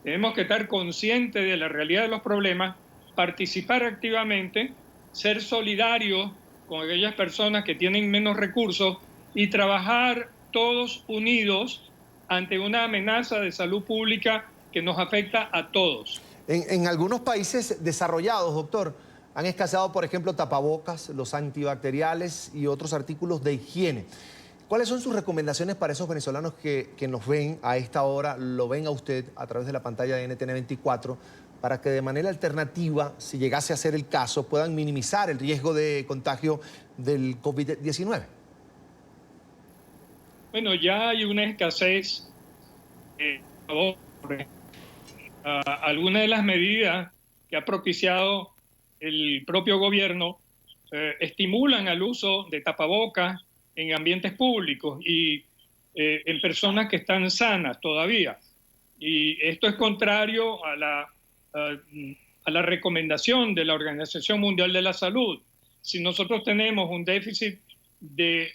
tenemos que estar conscientes de la realidad de los problemas, participar activamente, ser solidarios con aquellas personas que tienen menos recursos y trabajar todos unidos ante una amenaza de salud pública que nos afecta a todos. En algunos países desarrollados, doctor, han escaseado, por ejemplo, tapabocas, los antibacteriales y otros artículos de higiene. ¿Cuáles son sus recomendaciones para esos venezolanos que nos ven a esta hora, lo ven a usted a través de la pantalla de NTN 24, para que de manera alternativa, si llegase a ser el caso, puedan minimizar el riesgo de contagio del COVID-19? Bueno, ya hay una escasez. Algunas de las medidas que ha propiciado el propio gobierno estimulan al uso de tapabocas en ambientes públicos y en personas que están sanas todavía. Y esto es contrario a la recomendación de la Organización Mundial de la Salud. Si nosotros tenemos un déficit de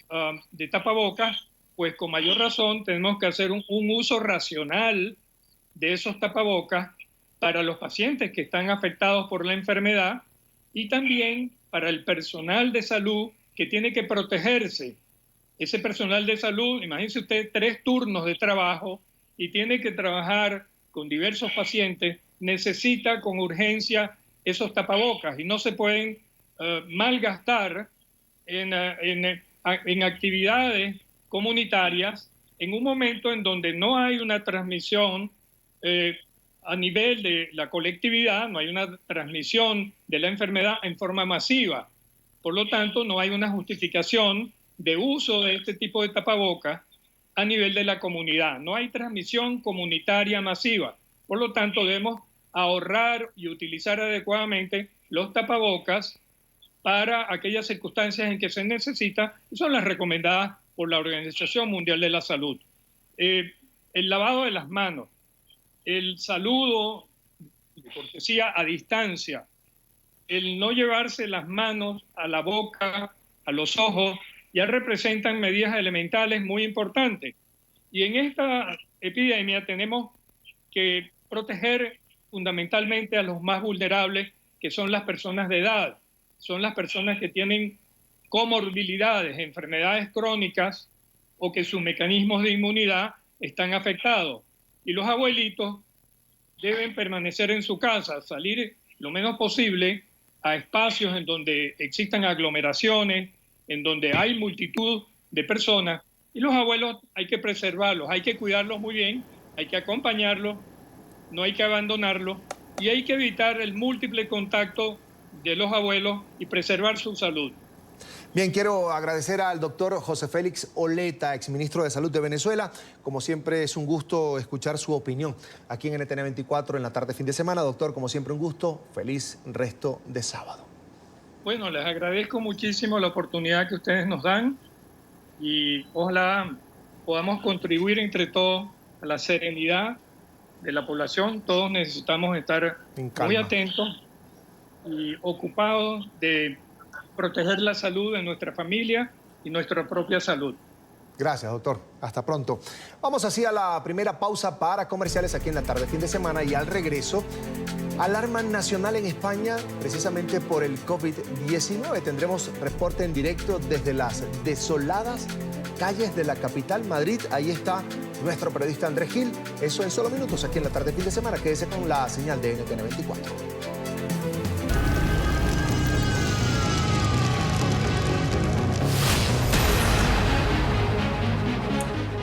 tapabocas, pues con mayor razón tenemos que hacer un uso racional de esos tapabocas para los pacientes que están afectados por la enfermedad y también para el personal de salud que tiene que protegerse. Ese personal de salud, imagínese usted 3 turnos de trabajo y tiene que trabajar con diversos pacientes, necesita con urgencia esos tapabocas y no se pueden malgastar en actividades comunitarias en un momento en donde no hay una transmisión a nivel de la colectividad, no hay una transmisión de la enfermedad en forma masiva. Por lo tanto, no hay una justificación de uso de este tipo de tapabocas a nivel de la comunidad. No hay transmisión comunitaria masiva. Por lo tanto, debemos ahorrar y utilizar adecuadamente los tapabocas para aquellas circunstancias en que se necesita, y son las recomendadas por la Organización Mundial de la Salud. El lavado de las manos, el saludo de cortesía a distancia, el no llevarse las manos a la boca, a los ojos, ya representan medidas elementales muy importantes. Y en esta epidemia tenemos que proteger fundamentalmente a los más vulnerables, que son las personas de edad, son las personas que tienen comorbilidades, enfermedades crónicas o que sus mecanismos de inmunidad están afectados. Y los abuelitos deben permanecer en su casa, salir lo menos posible a espacios en donde existan aglomeraciones, en donde hay multitud de personas. Y los abuelos hay que preservarlos, hay que cuidarlos muy bien, hay que acompañarlos, no hay que abandonarlos y hay que evitar el múltiple contacto de los abuelos y preservar su salud. Bien, quiero agradecer al doctor José Félix Oleta, exministro de Salud de Venezuela. Como siempre, es un gusto escuchar su opinión aquí en NTN 24 en la tarde fin de semana. Doctor, como siempre, un gusto. Feliz resto de sábado. Bueno, les agradezco muchísimo la oportunidad que ustedes nos dan y ojalá podamos contribuir entre todos a la serenidad de la población. Todos necesitamos estar muy atentos y ocupados de proteger la salud de nuestra familia y nuestra propia salud. Gracias, doctor. Hasta pronto. Vamos así a la primera pausa para comerciales aquí en la tarde fin de semana y al regreso, alarma nacional en España precisamente por el COVID-19. Tendremos reporte en directo desde las desoladas calles de la capital, Madrid. Ahí está nuestro periodista Andrés Gil. Eso en solo minutos aquí en la tarde fin de semana. Quédese con la señal de NTN 24.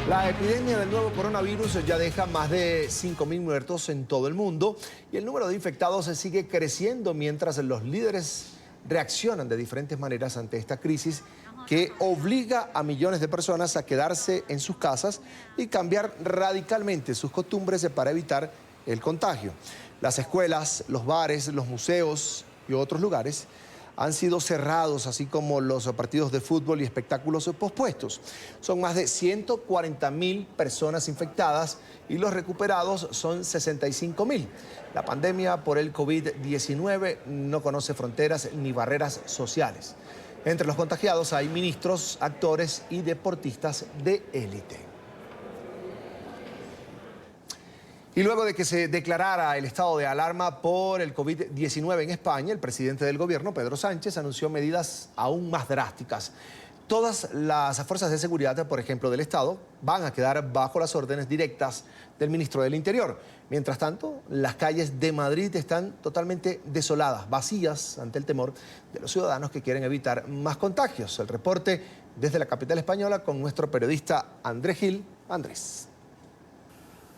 La epidemia del nuevo coronavirus ya deja más de 5.000 muertos en todo el mundo y el número de infectados sigue creciendo mientras los líderes reaccionan de diferentes maneras ante esta crisis que obliga a millones de personas a quedarse en sus casas y cambiar radicalmente sus costumbres para evitar el contagio. Las escuelas, los bares, los museos y otros lugares han sido cerrados, así como los partidos de fútbol y espectáculos pospuestos. Son más de 140.000 personas infectadas y los recuperados son 65.000. La pandemia por el COVID-19 no conoce fronteras ni barreras sociales. Entre los contagiados hay ministros, actores y deportistas de élite. Y luego de que se declarara el estado de alarma por el COVID-19 en España, el presidente del gobierno, Pedro Sánchez, anunció medidas aún más drásticas. Todas las fuerzas de seguridad, por ejemplo, del Estado, van a quedar bajo las órdenes directas del ministro del Interior. Mientras tanto, las calles de Madrid están totalmente desoladas, vacías ante el temor de los ciudadanos que quieren evitar más contagios. El reporte desde la capital española con nuestro periodista Andrés Gil. Andrés.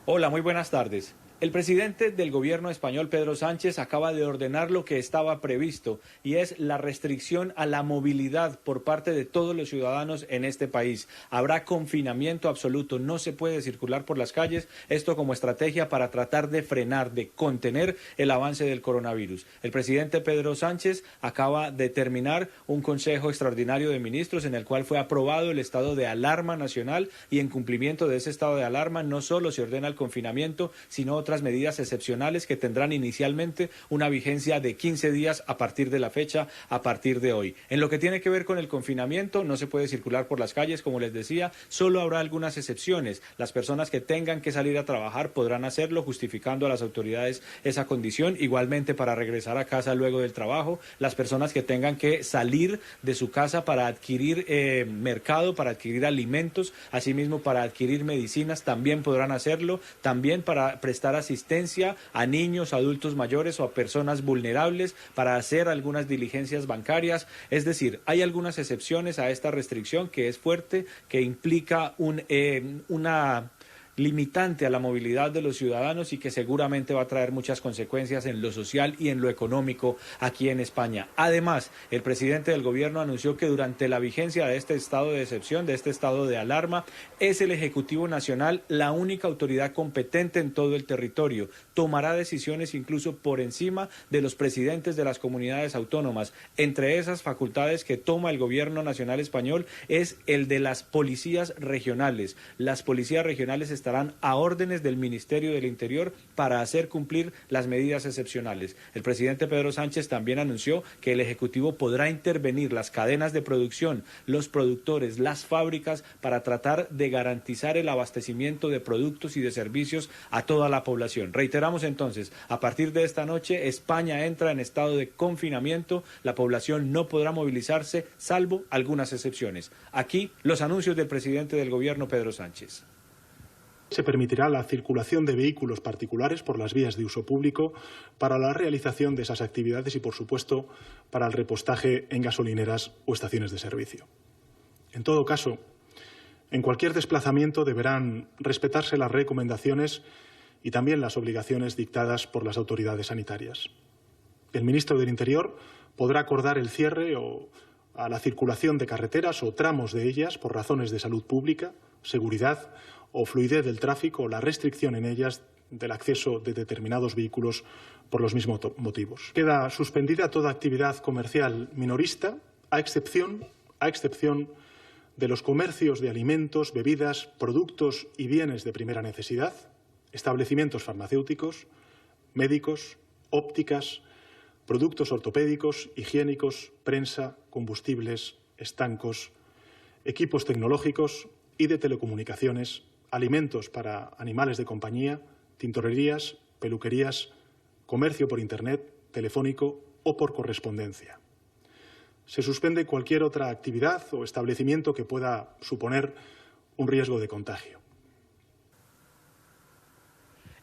Hola, muy buenas tardes. El presidente del gobierno español, Pedro Sánchez, acaba de ordenar lo que estaba previsto y es la restricción a la movilidad por parte de todos los ciudadanos en este país. Habrá confinamiento absoluto, no se puede circular por las calles, esto como estrategia para tratar de frenar, de contener el avance del coronavirus. El presidente Pedro Sánchez acaba de terminar un consejo extraordinario de ministros en el cual fue aprobado el estado de alarma nacional y en cumplimiento de ese estado de alarma no solo se ordena el confinamiento, sino otras medidas excepcionales que tendrán inicialmente una vigencia de 15 días a partir de la fecha, a partir de hoy. En lo que tiene que ver con el confinamiento, no se puede circular por las calles, como les decía, solo habrá algunas excepciones. Las personas que tengan que salir a trabajar podrán hacerlo, justificando a las autoridades esa condición. Igualmente, para regresar a casa luego del trabajo, las personas que tengan que salir de su casa para adquirir mercado, para adquirir alimentos, asimismo para adquirir medicinas, también podrán hacerlo, también para prestar asistencia a niños, adultos mayores o a personas vulnerables, para hacer algunas diligencias bancarias. Es decir, hay algunas excepciones a esta restricción que es fuerte, que implica una limitante a la movilidad de los ciudadanos y que seguramente va a traer muchas consecuencias en lo social y en lo económico aquí en España. Además, el presidente del gobierno anunció que durante la vigencia de este estado de excepción, de este estado de alarma, es el Ejecutivo Nacional la única autoridad competente en todo el territorio. Tomará decisiones incluso por encima de los presidentes de las comunidades autónomas. Entre esas facultades que toma el gobierno nacional español es el de las policías regionales. Las policías regionales estarán a órdenes del Ministerio del Interior para hacer cumplir las medidas excepcionales. El presidente Pedro Sánchez también anunció que el Ejecutivo podrá intervenir las cadenas de producción, los productores, las fábricas, para tratar de garantizar el abastecimiento de productos y de servicios a toda la población. Reiteramos entonces, a partir de esta noche, España entra en estado de confinamiento, la población no podrá movilizarse, salvo algunas excepciones. Aquí, los anuncios del presidente del gobierno, Pedro Sánchez. Se permitirá la circulación de vehículos particulares por las vías de uso público para la realización de esas actividades y, por supuesto, para el repostaje en gasolineras o estaciones de servicio. En todo caso, en cualquier desplazamiento deberán respetarse las recomendaciones y también las obligaciones dictadas por las autoridades sanitarias. El ministro del Interior podrá acordar el cierre a la circulación de carreteras o tramos de ellas por razones de salud pública, seguridad o fluidez del tráfico o la restricción en ellas del acceso de determinados vehículos por los mismos motivos. Queda suspendida toda actividad comercial minorista, a excepción de los comercios de alimentos, bebidas, productos y bienes de primera necesidad, establecimientos farmacéuticos, médicos, ópticas, productos ortopédicos, higiénicos, prensa, combustibles, estancos, equipos tecnológicos y de telecomunicaciones, alimentos para animales de compañía, tintorerías, peluquerías, comercio por Internet, telefónico o por correspondencia. Se suspende cualquier otra actividad o establecimiento que pueda suponer un riesgo de contagio.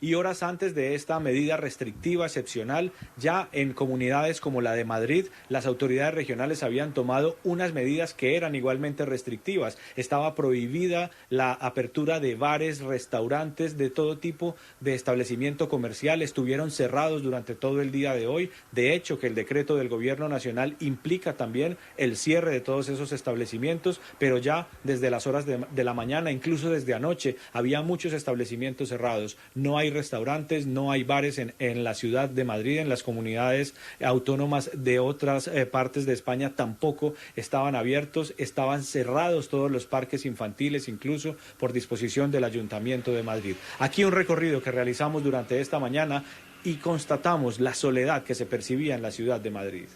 Y horas antes de esta medida restrictiva excepcional, ya en comunidades como la de Madrid, las autoridades regionales habían tomado unas medidas que eran igualmente restrictivas. Estaba prohibida la apertura de bares, restaurantes, de todo tipo de establecimiento comercial. Estuvieron cerrados durante todo el día de hoy. De hecho, que el decreto del Gobierno Nacional implica también el cierre de todos esos establecimientos, pero ya desde las horas de la mañana, incluso desde anoche, había muchos establecimientos cerrados. No hay restaurantes, no hay bares en la ciudad de Madrid, en las comunidades autónomas de otras partes de España tampoco estaban abiertos, estaban cerrados todos los parques infantiles, incluso por disposición del Ayuntamiento de Madrid. Aquí un recorrido que realizamos durante esta mañana y constatamos la soledad que se percibía en la ciudad de Madrid.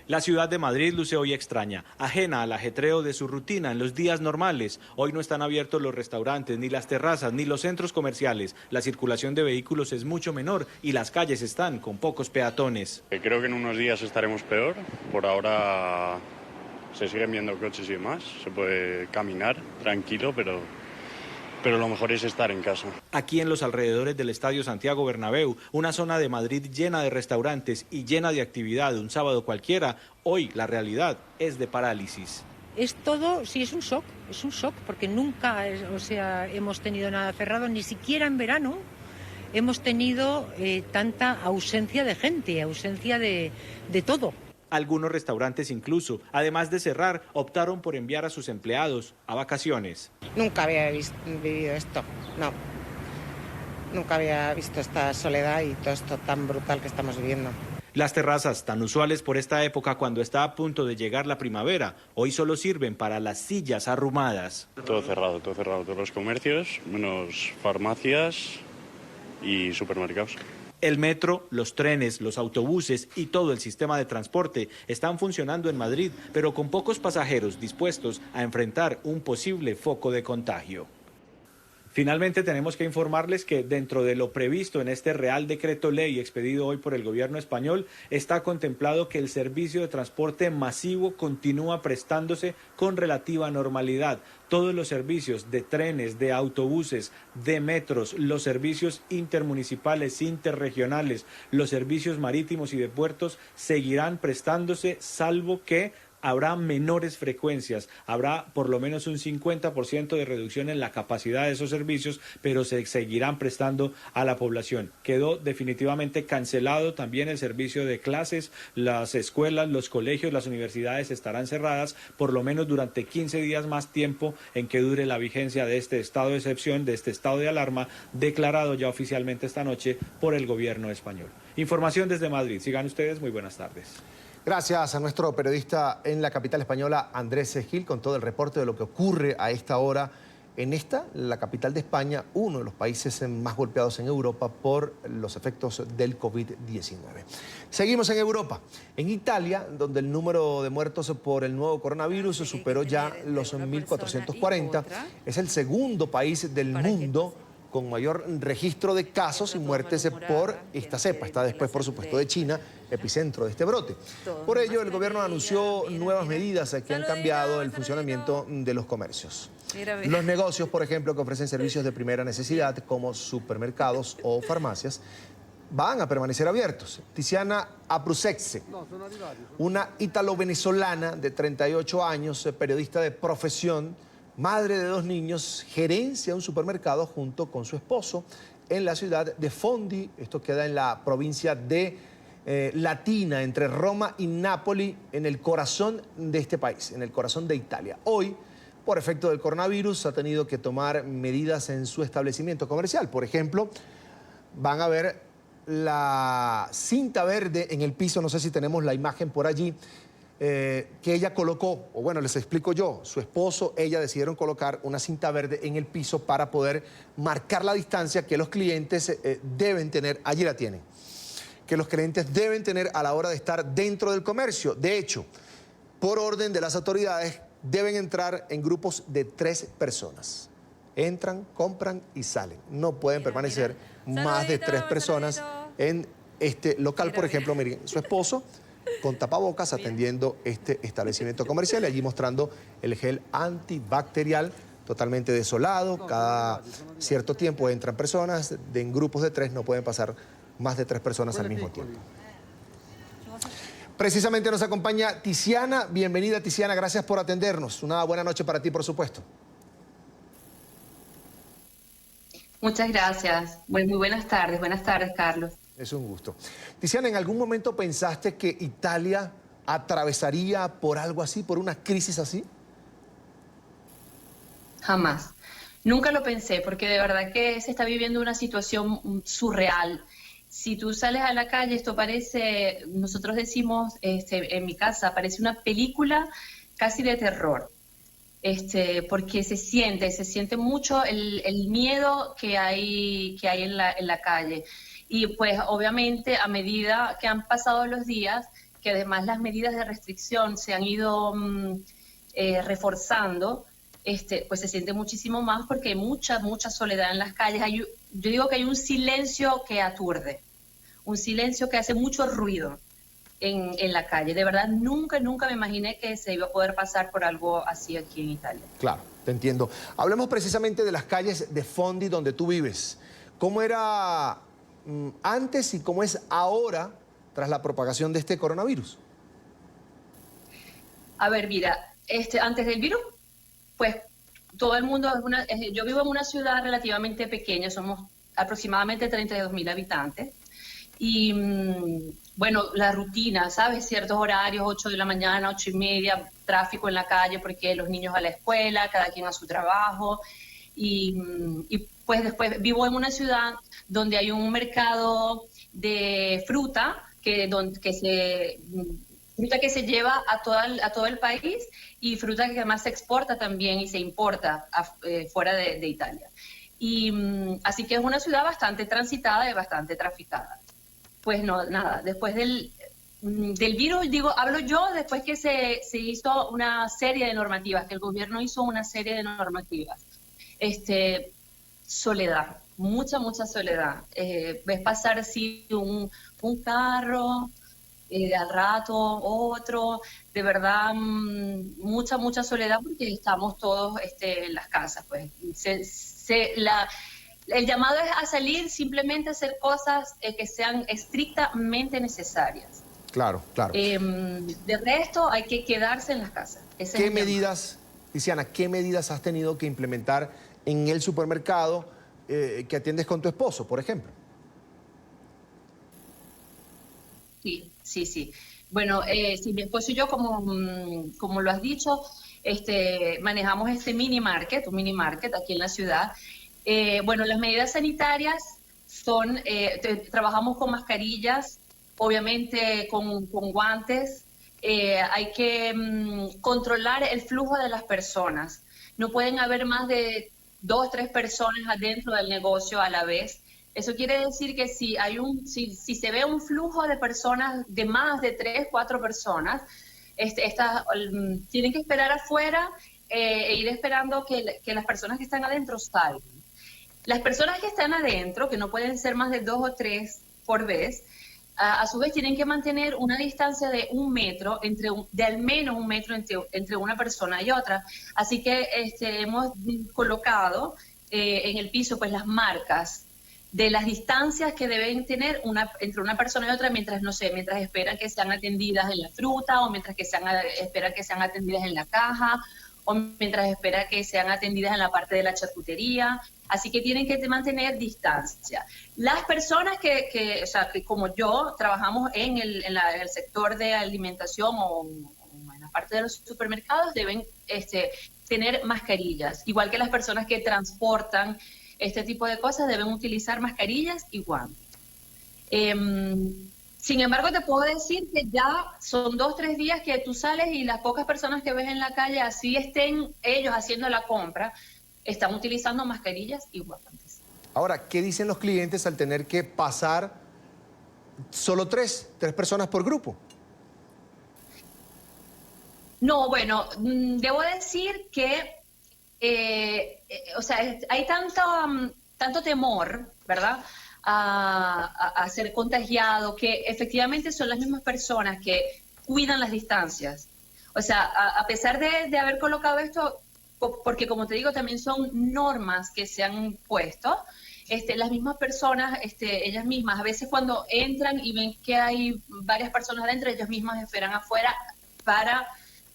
La ciudad de Madrid luce hoy extraña, ajena al ajetreo de su rutina en los días normales. Hoy no están abiertos los restaurantes, ni las terrazas, ni los centros comerciales. La circulación de vehículos es mucho menor y las calles están con pocos peatones. Creo que en unos días estaremos peor. Por ahora se siguen viendo coches y demás. Se puede caminar tranquilo, pero lo mejor es estar en casa. Aquí en los alrededores del Estadio Santiago Bernabéu, una zona de Madrid llena de restaurantes y llena de actividad, un sábado cualquiera, hoy la realidad es de parálisis. es todo, sí, es un shock, porque nunca, o sea, hemos tenido nada cerrado, ni siquiera en verano hemos tenido tanta ausencia de gente, ausencia de todo. Algunos restaurantes incluso, además de cerrar, optaron por enviar a sus empleados a vacaciones. Nunca había vivido esto, no. Nunca había visto esta soledad y todo esto tan brutal que estamos viviendo. Las terrazas, tan usuales por esta época cuando está a punto de llegar la primavera, hoy solo sirven para las sillas arrumadas. Todo cerrado, todos los comercios, menos farmacias y supermercados. El metro, los trenes, los autobuses y todo el sistema de transporte están funcionando en Madrid, pero con pocos pasajeros dispuestos a enfrentar un posible foco de contagio. Finalmente tenemos que informarles que dentro de lo previsto en este Real Decreto Ley expedido hoy por el gobierno español, está contemplado que el servicio de transporte masivo continúa prestándose con relativa normalidad. Todos los servicios de trenes, de autobuses, de metros, los servicios intermunicipales, interregionales, los servicios marítimos y de puertos seguirán prestándose, salvo que habrá menores frecuencias, habrá por lo menos un 50% de reducción en la capacidad de esos servicios, pero se seguirán prestando a la población. Quedó definitivamente cancelado también el servicio de clases, las escuelas, los colegios, las universidades estarán cerradas por lo menos durante 15 días más tiempo en que dure la vigencia de este estado de excepción, de este estado de alarma declarado ya oficialmente esta noche por el gobierno español. Información desde Madrid. Sigan ustedes, muy buenas tardes. Gracias a nuestro periodista en la capital española, Andrés Gil, con todo el reporte de lo que ocurre a esta hora en la capital de España, uno de los países más golpeados en Europa por los efectos del COVID-19. Seguimos en Europa. En Italia, donde el número de muertos por el nuevo coronavirus superó ya los 1.440, es el segundo país del mundo con mayor registro de casos y muertes por esta cepa. Está después, por supuesto, de China, epicentro de este brote. Por ello, el gobierno anunció nuevas medidas que han cambiado el funcionamiento de los comercios. Los negocios, por ejemplo, que ofrecen servicios de primera necesidad, como supermercados o farmacias, van a permanecer abiertos. Tiziana Abruzzese, una ítalo-venezolana de 38 años, periodista de profesión, madre de 2 niños, gerencia un supermercado junto con su esposo en la ciudad de Fondi. Esto queda en la provincia de Latina, entre Roma y Nápoli, en el corazón de este país, en el corazón de Italia. Hoy, por efecto del coronavirus, ha tenido que tomar medidas en su establecimiento comercial. Por ejemplo, van a ver la cinta verde en el piso, no sé si tenemos la imagen por allí, que ella colocó, o bueno, les explico yo, su esposo, ella decidieron colocar una cinta verde en el piso para poder marcar la distancia que los clientes deben tener, allí la tienen, que los clientes deben tener a la hora de estar dentro del comercio. De hecho, por orden de las autoridades, deben entrar en grupos de 3 personas. Entran, compran y salen. No pueden permanecer más de 3 personas en este local. Por ejemplo, miren, su esposo con tapabocas atendiendo este establecimiento comercial y allí mostrando el gel antibacterial, totalmente desolado. Cada cierto tiempo entran personas, en grupos de 3 no pueden pasar más de 3 personas al mismo tiempo. Precisamente nos acompaña Tiziana. Bienvenida, Tiziana, gracias por atendernos. Una buena noche para ti, por supuesto. Muchas gracias. Muy buenas tardes, Carlos. Es un gusto. Tiziana, ¿en algún momento pensaste que Italia atravesaría por algo así, por una crisis así? Jamás. Nunca lo pensé, porque de verdad que se está viviendo una situación surreal. Si tú sales a la calle, esto parece, nosotros decimos en mi casa, parece una película casi de terror. Porque se siente mucho el miedo que hay en la calle. Y pues obviamente a medida que han pasado los días, que además las medidas de restricción se han ido reforzando, pues se siente muchísimo más porque hay mucha soledad en las calles. Yo digo que hay un silencio que aturde, un silencio que hace mucho ruido en la calle. De verdad, nunca me imaginé que se iba a poder pasar por algo así aquí en Italia. Claro, te entiendo. Hablemos precisamente de las calles de Fondi donde tú vives. ¿Cómo era antes y cómo es ahora tras la propagación de este coronavirus? A ver, mira, antes del virus, pues todo el mundo, yo vivo en una ciudad relativamente pequeña, somos aproximadamente 32.000 habitantes. Y bueno, la rutina, ¿sabes? Ciertos horarios, 8 de la mañana, 8:30, tráfico en la calle porque los niños a la escuela, cada quien a su trabajo. Y pues después vivo en una ciudad donde hay un mercado de fruta fruta que se lleva a todo el país y fruta que además se exporta también y se importa fuera de Italia. Y así que es una ciudad bastante transitada y bastante traficada. Pues no, nada, después del virus, hablo yo después que se hizo una serie de normativas, que el gobierno hizo una serie de normativas. Soledad, mucha soledad. Ves pasar así un carro, al rato otro, de verdad mucha soledad porque estamos todos en las casas. Pues el llamado es a salir, simplemente a hacer cosas que sean estrictamente necesarias. Claro. De resto hay que quedarse en las casas. ¿Qué medidas, Tiziana, qué medidas has tenido que implementar en el supermercado que atiendes con tu esposo, por ejemplo? Sí. Bueno, si mi esposo y yo, como lo has dicho, manejamos un mini market aquí en la ciudad. Bueno, las medidas sanitarias son, trabajamos con mascarillas, obviamente con guantes. Hay que controlar el flujo de las personas. No pueden haber más de 2 o 3 personas adentro del negocio a la vez. Eso quiere decir que si se ve un flujo de personas de más de 3 o 4 personas, tienen que esperar afuera e ir esperando que las personas que están adentro salgan. Las personas que están adentro, que no pueden ser más de 2 o 3 por vez, a su vez tienen que mantener una distancia de 1 metro, de al menos 1 metro entre una persona y otra. Así que hemos colocado en el piso pues las marcas de las distancias que deben tener entre una persona y otra mientras esperan que sean atendidas en la fruta, o mientras esperan que sean atendidas en la caja, o mientras esperan que sean atendidas en la parte de la charcutería. Así que tienen que mantener distancia. Las personas que como yo, trabajamos en el sector de alimentación o en la parte de los supermercados, deben tener mascarillas. Igual que las personas que transportan este tipo de cosas deben utilizar mascarillas y guantes. Sin embargo, te puedo decir que ya son 2 o 3 días que tú sales y las pocas personas que ves en la calle, así estén ellos haciendo la compra, están utilizando mascarillas y guantes. Ahora, ¿qué dicen los clientes al tener que pasar solo 3 personas por grupo? No, bueno, debo decir que hay tanto temor, ¿verdad?, a ser contagiado, que efectivamente son las mismas personas que cuidan las distancias. O sea, a pesar de haber colocado esto, porque como te digo, también son normas que se han puesto, las mismas personas, ellas mismas, a veces cuando entran y ven que hay varias personas adentro, ellas mismas esperan afuera para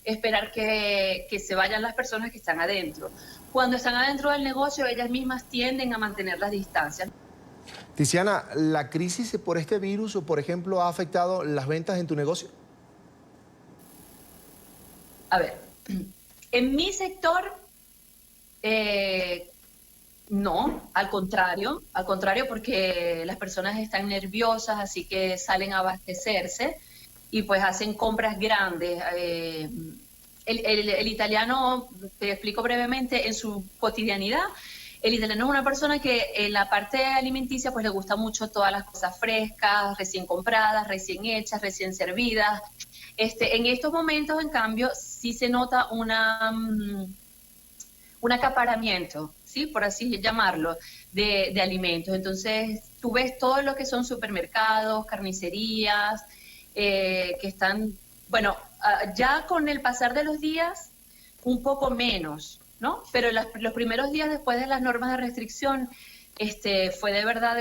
esperar que se vayan las personas que están adentro. Cuando están adentro del negocio, ellas mismas tienden a mantener las distancias. Tiziana, ¿la crisis por este virus, por ejemplo, ha afectado las ventas en tu negocio? A ver, en mi sector, no, al contrario, porque las personas están nerviosas, así que salen a abastecerse y pues hacen compras grandes. El italiano, te explico brevemente, en su cotidianidad, el italiano es una persona que en la parte alimenticia pues le gusta mucho todas las cosas frescas, recién compradas, recién hechas, recién servidas. En estos momentos, en cambio, sí se nota un acaparamiento, ¿sí?, por así llamarlo, de alimentos. Entonces, tú ves todo lo que son supermercados, carnicerías, que están, bueno, ya con el pasar de los días, un poco menos, ¿no? Pero los primeros días después de las normas de restricción, fue de verdad,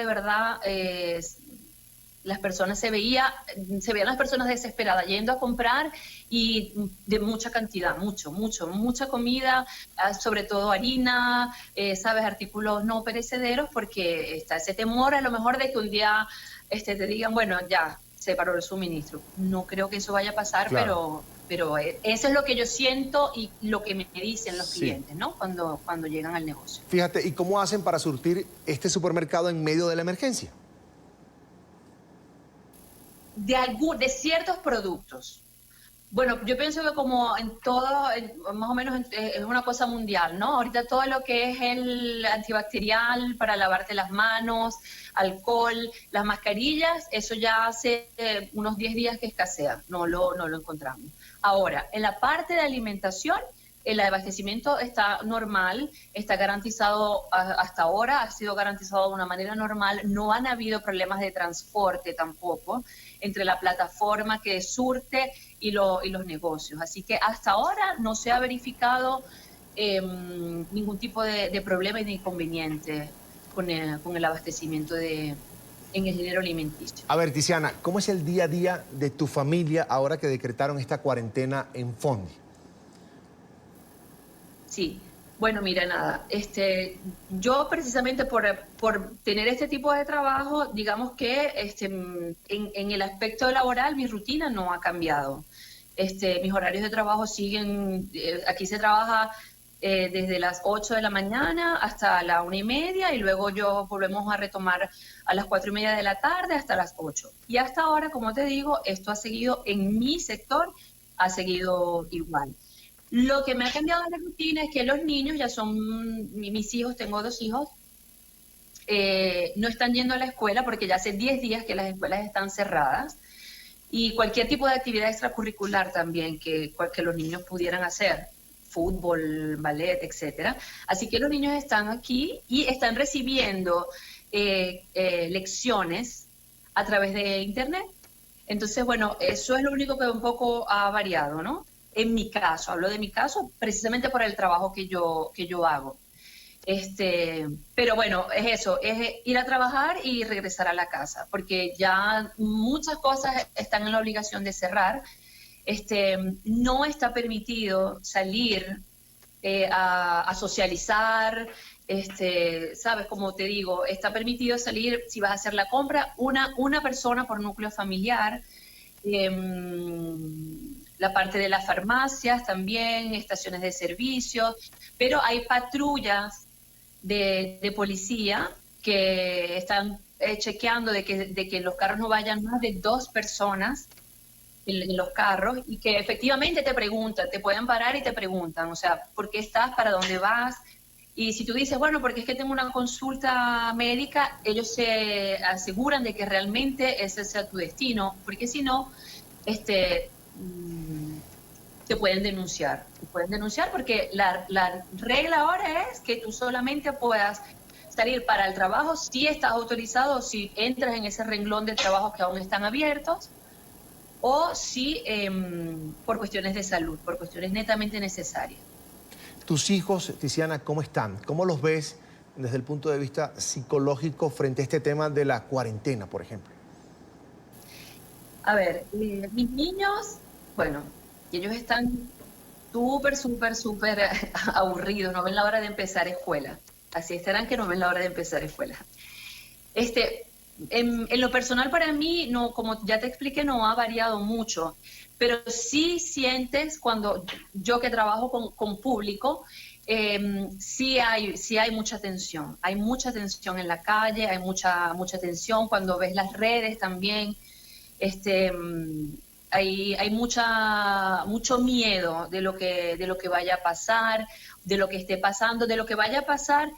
las personas se veían las personas desesperadas yendo a comprar y de mucha cantidad, mucha comida, sobre todo harina, sabes, artículos no perecederos, porque está ese temor a lo mejor de que un día te digan, bueno, ya se paró el suministro. No creo que eso vaya a pasar, claro. pero eso es lo que yo siento y lo que me dicen los clientes, ¿no? Cuando llegan al negocio. Fíjate, ¿y cómo hacen para surtir este supermercado en medio de la emergencia? De ciertos productos. Bueno, yo pienso que como en todo, más o menos es una cosa mundial, ¿no? Ahorita todo lo que es el antibacterial para lavarte las manos, alcohol, las mascarillas, eso ya hace unos 10 días que escasea, no lo encontramos. Ahora, en la parte de alimentación, el abastecimiento está normal, está garantizado hasta ahora, ha sido garantizado de una manera normal, no han habido problemas de transporte tampoco entre la plataforma que surte y los negocios. Así que hasta ahora no se ha verificado ningún tipo de problema ni inconveniente con el abastecimiento en el género alimenticio. A ver, Tiziana, ¿cómo es el día a día de tu familia ahora que decretaron esta cuarentena en Fondi? Sí, bueno, mira, nada, yo precisamente por tener este tipo de trabajo, digamos que en el aspecto laboral mi rutina no ha cambiado. Mis horarios de trabajo siguen, aquí se trabaja desde las 8 de la mañana hasta la 1:30 y luego volvemos a retomar a las 4:30 de la tarde hasta las 8. Y hasta ahora, como te digo, esto ha seguido en mi sector, ha seguido igual. Lo que me ha cambiado la rutina es que los niños ya son, mis hijos, tengo 2 hijos, no están yendo a la escuela porque ya hace 10 días que las escuelas están cerradas y cualquier tipo de actividad extracurricular también que los niños pudieran hacer, fútbol, ballet, etcétera. Así que los niños están aquí y están recibiendo lecciones a través de internet. Entonces, bueno, eso es lo único que un poco ha variado, ¿no? En mi caso, hablo de mi caso, precisamente por el trabajo que yo hago. Pero bueno, es eso, es ir a trabajar y regresar a la casa, porque ya muchas cosas están en la obligación de cerrar. No está permitido salir a socializar, sabes, como te digo, está permitido salir si vas a hacer la compra, una persona por núcleo familiar. La parte de las farmacias también, estaciones de servicio, pero hay patrullas de policía que están chequeando de que los carros no vayan más de 2 personas en los carros y que efectivamente te preguntan, te pueden parar y te preguntan, o sea, ¿por qué estás? ¿Para dónde vas? Y si tú dices, bueno, porque es que tengo una consulta médica, ellos se aseguran de que realmente ese sea tu destino, porque si no, te pueden denunciar. Te pueden denunciar porque la regla ahora es que tú solamente puedas salir para el trabajo si estás autorizado, si entras en ese renglón de trabajos que aún están abiertos, o si por cuestiones de salud, por cuestiones netamente necesarias. Tus hijos, Tiziana, ¿cómo están? ¿Cómo los ves desde el punto de vista psicológico frente a este tema de la cuarentena, por ejemplo? A ver, mis niños, bueno, ellos están súper aburridos, no ven la hora de empezar escuela. Así estarán que no ven la hora de empezar escuela. En lo personal para mí, no, como ya te expliqué, no ha variado mucho, pero sí sientes cuando yo que trabajo con público, sí hay mucha tensión. Hay mucha tensión en la calle, hay mucha tensión cuando ves las redes también. Hay mucho miedo de lo que vaya a pasar, de lo que esté pasando, de lo que vaya a pasar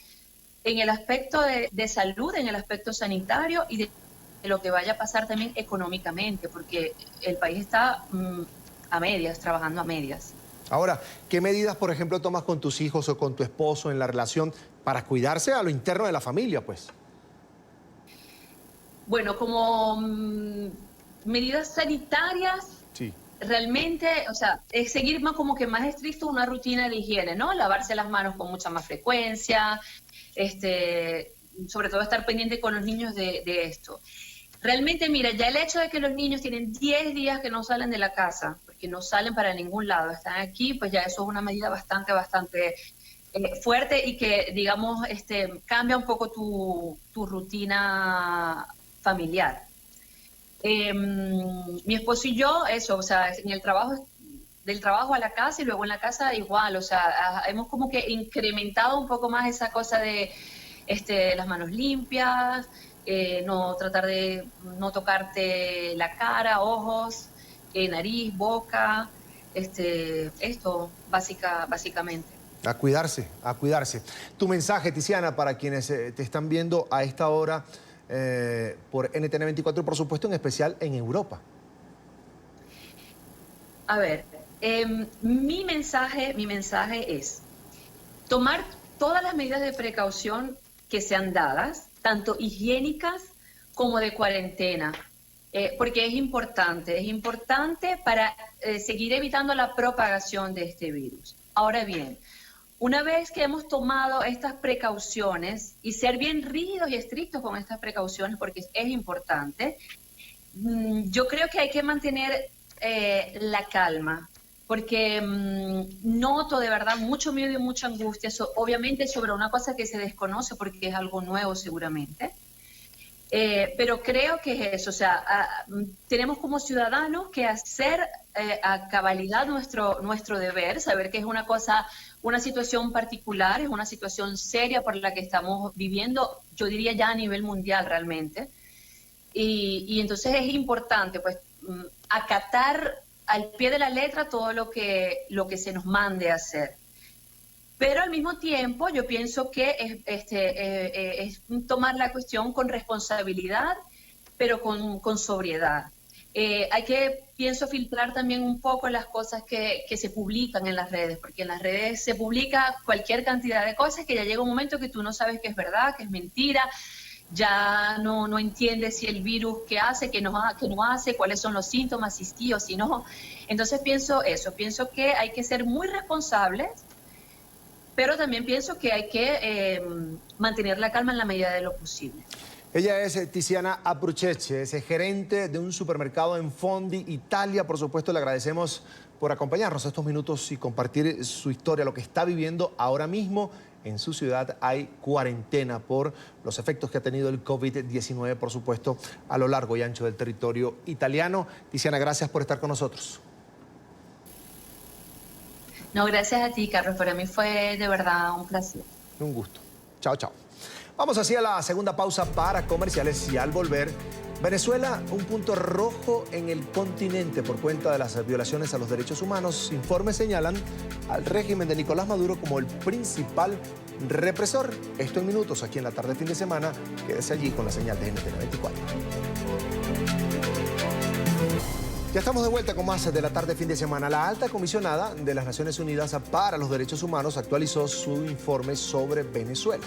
en el aspecto de salud, en el aspecto sanitario y de lo que vaya a pasar también económicamente, porque el país está a medias, trabajando a medias. Ahora, ¿qué medidas, por ejemplo, tomas con tus hijos o con tu esposo en la relación para cuidarse a lo interno de la familia, pues? Bueno, como medidas sanitarias, sí. Realmente, o sea, es seguir más como que más estricto una rutina de higiene, ¿no? Lavarse las manos con mucha más frecuencia, sobre todo estar pendiente con los niños de esto. realmente, mira, ya el hecho de que los niños tienen 10 días que no salen de la casa, porque no salen para ningún lado, están aquí, pues ya eso es una medida bastante fuerte y que, digamos, cambia un poco tu rutina familiar. Mi esposo y yo, eso, o sea, en el trabajo, del trabajo a la casa y luego en la casa igual, o sea, hemos como que incrementado un poco más esa cosa de las manos limpias, no tratar de no tocarte la cara, ojos, nariz, boca, esto básicamente. A cuidarse, a cuidarse. Tu mensaje, Tiziana, para quienes te están viendo a esta hora por NTN 24 y por supuesto en especial en Europa. A ver, mi mensaje es tomar todas las medidas de precaución que sean dadas, tanto higiénicas como de cuarentena, porque es importante para seguir evitando la propagación de este virus. Ahora bien, una vez que hemos tomado estas precauciones y ser bien rígidos y estrictos con estas precauciones, porque es importante, yo creo que hay que mantener la calma, porque noto de verdad mucho miedo y mucha angustia, obviamente sobre una cosa que se desconoce porque es algo nuevo seguramente, pero creo que es eso, o sea, tenemos como ciudadanos que hacer a cabalidad nuestro deber, saber que es una situación particular, es una situación seria por la que estamos viviendo, yo diría ya a nivel mundial realmente, y entonces es importante pues acatar al pie de la letra todo lo que se nos mande a hacer. Pero al mismo tiempo yo pienso que es tomar la cuestión con responsabilidad, pero con sobriedad. Hay que, pienso, filtrar también un poco las cosas que se publican en las redes, porque en las redes se publica cualquier cantidad de cosas que ya llega un momento que tú no sabes que es verdad, que es mentira, ya no entiendes si el virus qué hace, qué no hace, cuáles son los síntomas, si sí o si no. Entonces pienso que hay que ser muy responsables, pero también pienso que hay que mantener la calma en la medida de lo posible. Ella es Tiziana Abruzzese, es gerente de un supermercado en Fondi, Italia. Por supuesto, le agradecemos por acompañarnos estos minutos y compartir su historia, lo que está viviendo ahora mismo. En su ciudad hay cuarentena por los efectos que ha tenido el COVID-19, por supuesto, a lo largo y ancho del territorio italiano. Tiziana, gracias por estar con nosotros. No, gracias a ti, Carlos. Para mí fue de verdad un placer. Un gusto. Chao, chao. Vamos así a la segunda pausa para comerciales y al volver, Venezuela, un punto rojo en el continente por cuenta de las violaciones a los derechos humanos. Informes señalan al régimen de Nicolás Maduro como el principal represor. Esto en minutos, aquí en la tarde fin de semana. Quédese allí con la señal de NTN 24. Ya estamos de vuelta con más de la tarde fin de semana. La alta comisionada de las Naciones Unidas para los Derechos Humanos actualizó su informe sobre Venezuela.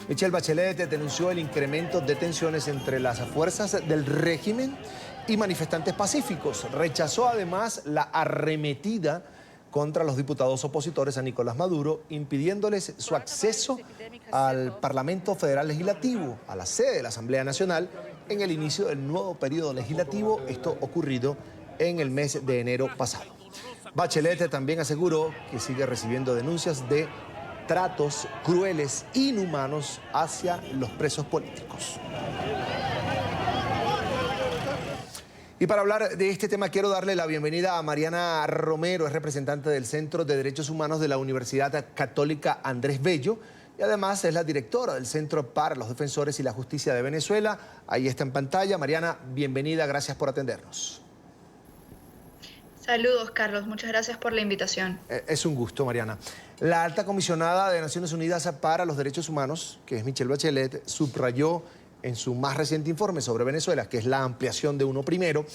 Michelle Bachelet denunció el incremento de tensiones entre las fuerzas del régimen y manifestantes pacíficos. Rechazó además la arremetida contra los diputados opositores a Nicolás Maduro, impidiéndoles su acceso al Parlamento Federal Legislativo, a la sede de la Asamblea Nacional, en el inicio del nuevo periodo legislativo, esto ocurrido en el mes de enero pasado. Bachelet también aseguró que sigue recibiendo denuncias de tratos crueles, inhumanos hacia los presos políticos. Y para hablar de este tema quiero darle la bienvenida a Mariana Romero, es representante del Centro de Derechos Humanos de la Universidad Católica Andrés Bello y además es la directora del Centro para los Defensores y la Justicia de Venezuela. Ahí está en pantalla. Mariana, bienvenida, gracias por atendernos. Saludos, Carlos. Muchas gracias por la invitación. Es un gusto, Mariana. La alta comisionada de Naciones Unidas para los Derechos Humanos, que es Michelle Bachelet, subrayó en su más reciente informe sobre Venezuela, que es la ampliación de uno primero,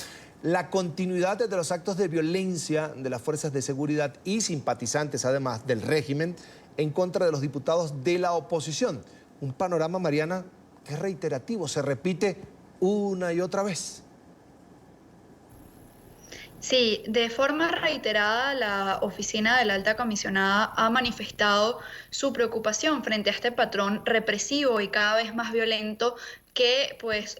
la continuidad de los actos de violencia de las fuerzas de seguridad y simpatizantes, además, del régimen, en contra de los diputados de la oposición. Un panorama, Mariana, que es reiterativo, se repite una y otra vez. Sí, de forma reiterada la oficina de la alta comisionada ha manifestado su preocupación frente a este patrón represivo y cada vez más violento que pues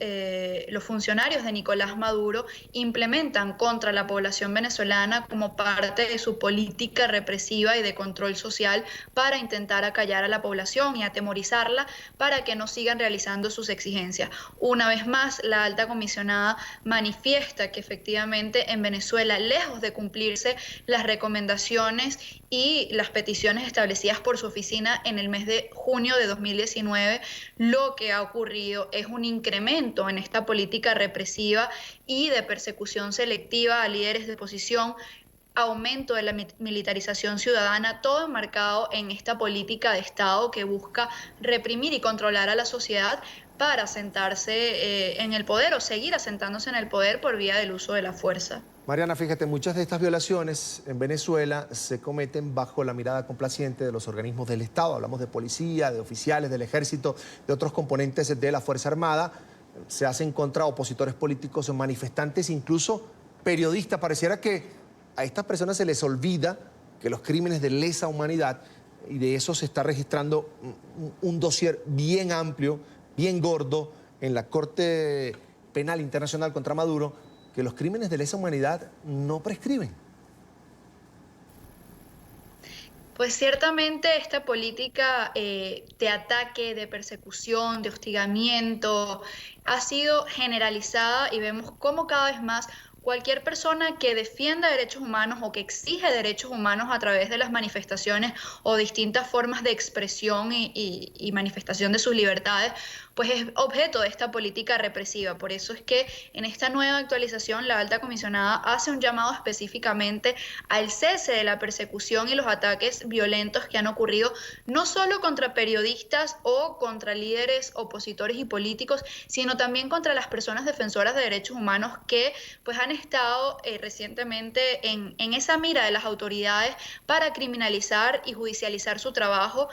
los funcionarios de Nicolás Maduro implementan contra la población venezolana como parte de su política represiva y de control social para intentar acallar a la población y atemorizarla para que no sigan realizando sus exigencias. Una vez más, la alta comisionada manifiesta que efectivamente en Venezuela, lejos de cumplirse las recomendaciones y las peticiones establecidas por su oficina en el mes de junio de 2019, lo que ha ocurrido es un incremento en esta política represiva y de persecución selectiva a líderes de oposición, aumento de la militarización ciudadana, todo enmarcado en esta política de Estado que busca reprimir y controlar a la sociedad para asentarse en el poder o seguir asentándose en el poder por vía del uso de la fuerza. Mariana, fíjate, muchas de estas violaciones en Venezuela se cometen bajo la mirada complaciente de los organismos del Estado. Hablamos de policía, de oficiales, del ejército, de otros componentes de la Fuerza Armada. Se hacen contra opositores políticos, manifestantes, incluso periodistas. Pareciera que a estas personas se les olvida que los crímenes de lesa humanidad, y de eso se está registrando un dossier bien amplio, bien gordo en la Corte Penal Internacional contra Maduro, que los crímenes de lesa humanidad no prescriben. Pues ciertamente esta política de ataque, de persecución, de hostigamiento ha sido generalizada y vemos cómo cada vez más cualquier persona que defienda derechos humanos o que exige derechos humanos a través de las manifestaciones o distintas formas de expresión y manifestación de sus libertades, pues es objeto de esta política represiva. Por eso es que en esta nueva actualización la alta comisionada hace un llamado específicamente al cese de la persecución y los ataques violentos que han ocurrido no solo contra periodistas o contra líderes opositores y políticos, sino también contra las personas defensoras de derechos humanos que pues han estado recientemente en esa mira de las autoridades para criminalizar y judicializar su trabajo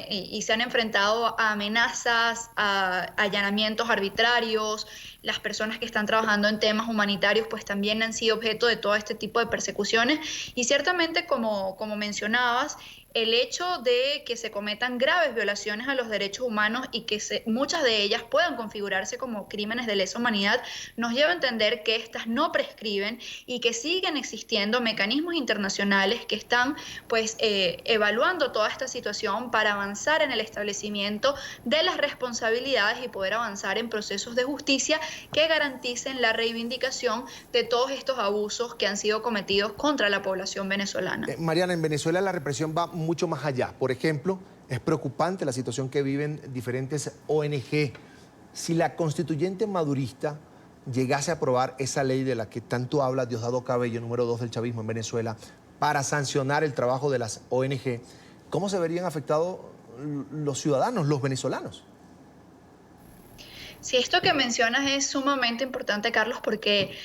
y se han enfrentado a amenazas, a allanamientos arbitrarios. Las personas que están trabajando en temas humanitarios pues también han sido objeto de todo este tipo de persecuciones y ciertamente como mencionabas, el hecho de que se cometan graves violaciones a los derechos humanos y que muchas de ellas puedan configurarse como crímenes de lesa humanidad nos lleva a entender que estas no prescriben y que siguen existiendo mecanismos internacionales que están pues evaluando toda esta situación para avanzar en el establecimiento de las responsabilidades y poder avanzar en procesos de justicia que garanticen la reivindicación de todos estos abusos que han sido cometidos contra la población venezolana. Mariana, en Venezuela la represión va mucho más allá. Por ejemplo, es preocupante la situación que viven diferentes ONG. Si la constituyente madurista llegase a aprobar esa ley de la que tanto habla Diosdado Cabello, número 2 del chavismo en Venezuela, para sancionar el trabajo de las ONG, ¿cómo se verían afectados los ciudadanos, los venezolanos? Sí, esto que mencionas es sumamente importante, Carlos, porque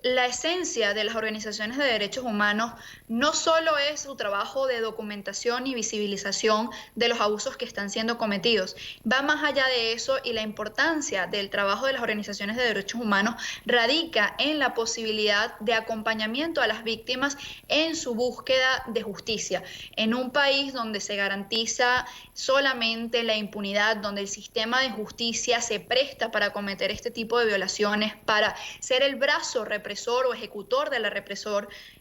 la esencia de las organizaciones de derechos humanos no solo es su trabajo de documentación y visibilización de los abusos que están siendo cometidos, va más allá de eso y la importancia del trabajo de las organizaciones de derechos humanos radica en la posibilidad de acompañamiento a las víctimas en su búsqueda de justicia. En un país donde se garantiza solamente la impunidad, donde el sistema de justicia se presta para cometer este tipo de violaciones, para ser el brazo represor o ejecutor de la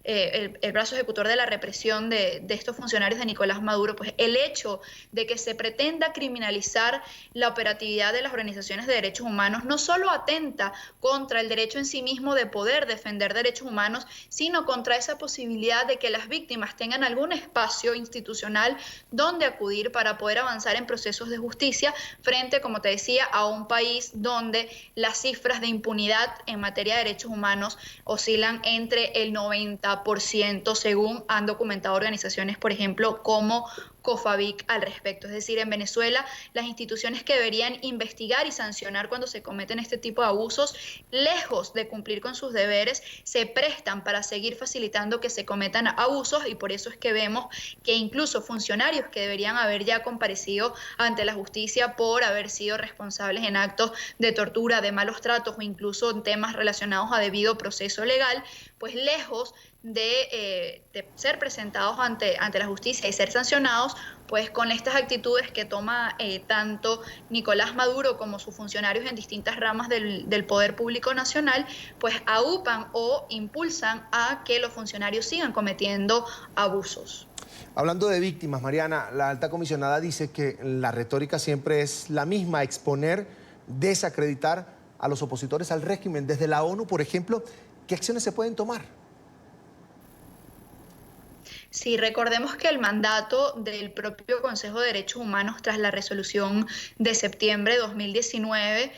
el brazo ejecutor de la represión de estos funcionarios de Nicolás Maduro, pues el hecho de que se pretenda criminalizar la operatividad de las organizaciones de derechos humanos no solo atenta contra el derecho en sí mismo de poder defender derechos humanos, sino contra esa posibilidad de que las víctimas tengan algún espacio institucional donde acudir para poder avanzar en procesos de justicia frente, como te decía, a un país donde las cifras de impunidad en materia de derechos humanos oscilan entre el 90%, según han documentado organizaciones, por ejemplo, como COFAVIC al respecto. Es decir, en Venezuela, las instituciones que deberían investigar y sancionar cuando se cometen este tipo de abusos, lejos de cumplir con sus deberes, se prestan para seguir facilitando que se cometan abusos y por eso es que vemos que incluso funcionarios que deberían haber ya comparecido ante la justicia por haber sido responsables en actos de tortura, de malos tratos o incluso en temas relacionados a debido proceso legal, pues lejos de ser presentados ante la justicia y ser sancionados, pues con estas actitudes que toma tanto Nicolás Maduro como sus funcionarios en distintas ramas del poder público nacional, pues aupan o impulsan a que los funcionarios sigan cometiendo abusos. Hablando de víctimas, Mariana, la alta comisionada dice que la retórica siempre es la misma, exponer, desacreditar a los opositores al régimen. Desde la ONU, por ejemplo, ¿qué acciones se pueden tomar? Sí, recordemos que el mandato del propio Consejo de Derechos Humanos tras la resolución de septiembre de 2019,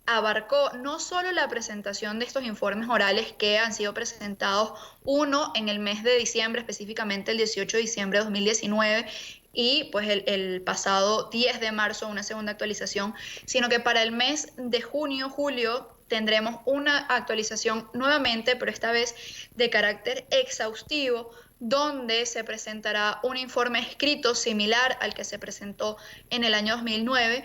abarcó no solo la presentación de estos informes orales que han sido presentados, uno en el mes de diciembre, específicamente el 18 de diciembre de 2019, y pues el pasado 10 de marzo una segunda actualización, sino que para el mes de junio, julio, tendremos una actualización nuevamente, pero esta vez de carácter exhaustivo, donde se presentará un informe escrito similar al que se presentó en el año 2019,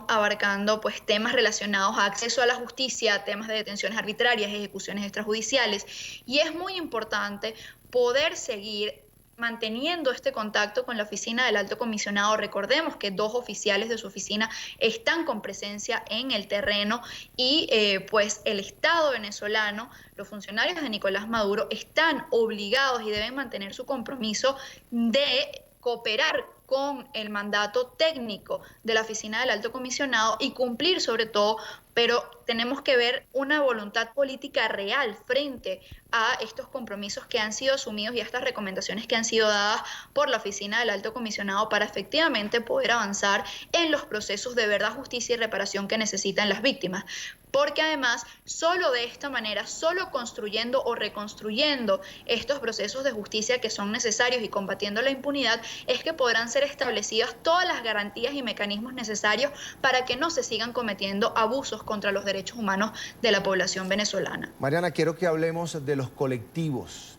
abarcando pues temas relacionados a acceso a la justicia, temas de detenciones arbitrarias, ejecuciones extrajudiciales, y es muy importante poder seguir manteniendo este contacto con la oficina del Alto Comisionado. Recordemos que 2 oficiales de su oficina están con presencia en el terreno y pues el Estado venezolano, los funcionarios de Nicolás Maduro están obligados y deben mantener su compromiso de cooperar con el mandato técnico de la oficina del Alto Comisionado y cumplir sobre todo, pero tenemos que ver una voluntad política real frente a estos compromisos que han sido asumidos y a estas recomendaciones que han sido dadas por la oficina del Alto Comisionado para efectivamente poder avanzar en los procesos de verdad, justicia y reparación que necesitan las víctimas. Porque además, solo de esta manera, solo construyendo o reconstruyendo estos procesos de justicia que son necesarios y combatiendo la impunidad, es que podrán ser establecidas todas las garantías y mecanismos necesarios para que no se sigan cometiendo abusos contra los derechos humanos de la población venezolana. Mariana, quiero que hablemos de los colectivos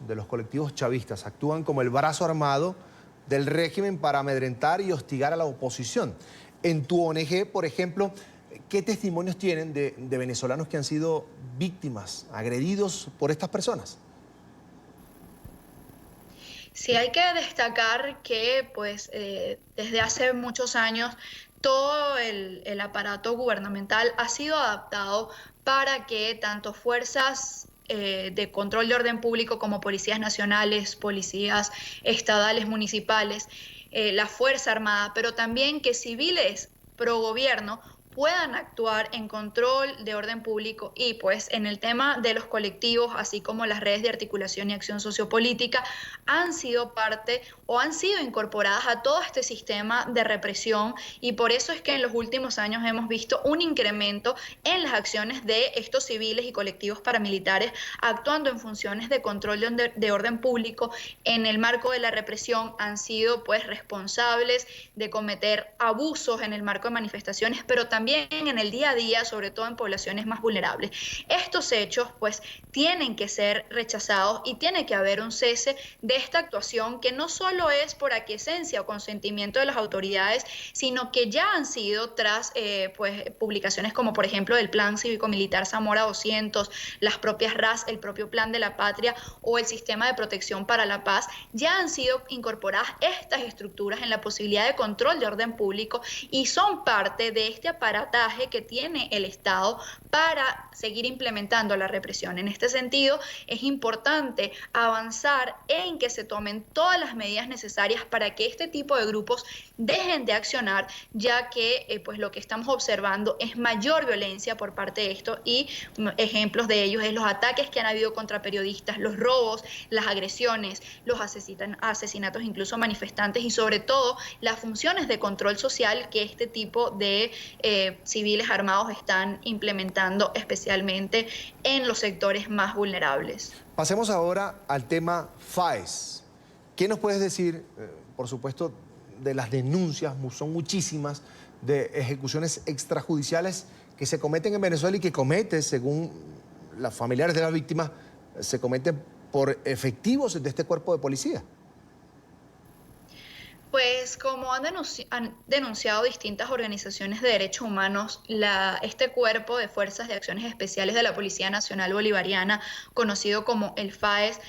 chavistas. Actúan como el brazo armado del régimen para amedrentar y hostigar a la oposición. En tu ONG, por ejemplo, ¿qué testimonios tienen de venezolanos que han sido víctimas, agredidos por estas personas? Sí, hay que destacar que pues, desde hace muchos años todo el aparato gubernamental ha sido adaptado para que tanto fuerzas de control de orden público como policías nacionales, policías estadales, municipales, la Fuerza Armada, pero también que civiles pro gobierno puedan actuar en control de orden público y pues en el tema de los colectivos, así como las redes de articulación y acción sociopolítica, han sido parte o han sido incorporadas a todo este sistema de represión, y por eso es que en los últimos años hemos visto un incremento en las acciones de estos civiles y colectivos paramilitares actuando en funciones de control de orden público. En el marco de la represión han sido pues responsables de cometer abusos en el marco de manifestaciones, pero también en el día a día, sobre todo en poblaciones más vulnerables. Estos hechos pues tienen que ser rechazados y tiene que haber un cese de esta actuación que no solo es por aquiescencia o consentimiento de las autoridades, sino que ya han sido tras publicaciones como por ejemplo el Plan Cívico-Militar Zamora 200, las propias RAS, el propio Plan de la Patria o el Sistema de Protección para la Paz, ya han sido incorporadas estas estructuras en la posibilidad de control de orden público y son parte de este aparataje que tiene el Estado para seguir implementando la represión. En este sentido, es importante avanzar en que se tomen todas las medidas necesarias para que este tipo de grupos dejen de accionar, ya que pues lo que estamos observando es mayor violencia por parte de esto, y ejemplos de ellos es los ataques que han habido contra periodistas, los robos, las agresiones, los asesinatos incluso manifestantes y sobre todo las funciones de control social que este tipo de civiles armados están implementando especialmente en los sectores más vulnerables. Pasemos ahora al tema FAES. ¿Qué nos puedes decir, por supuesto, de las denuncias, son muchísimas, de ejecuciones extrajudiciales que se cometen en Venezuela y que cometen, según los familiares de las víctimas, se cometen por efectivos de este cuerpo de policía? Pues como han denunciado distintas organizaciones de derechos humanos, este cuerpo de Fuerzas de Acciones Especiales de la Policía Nacional Bolivariana, conocido como el FAES,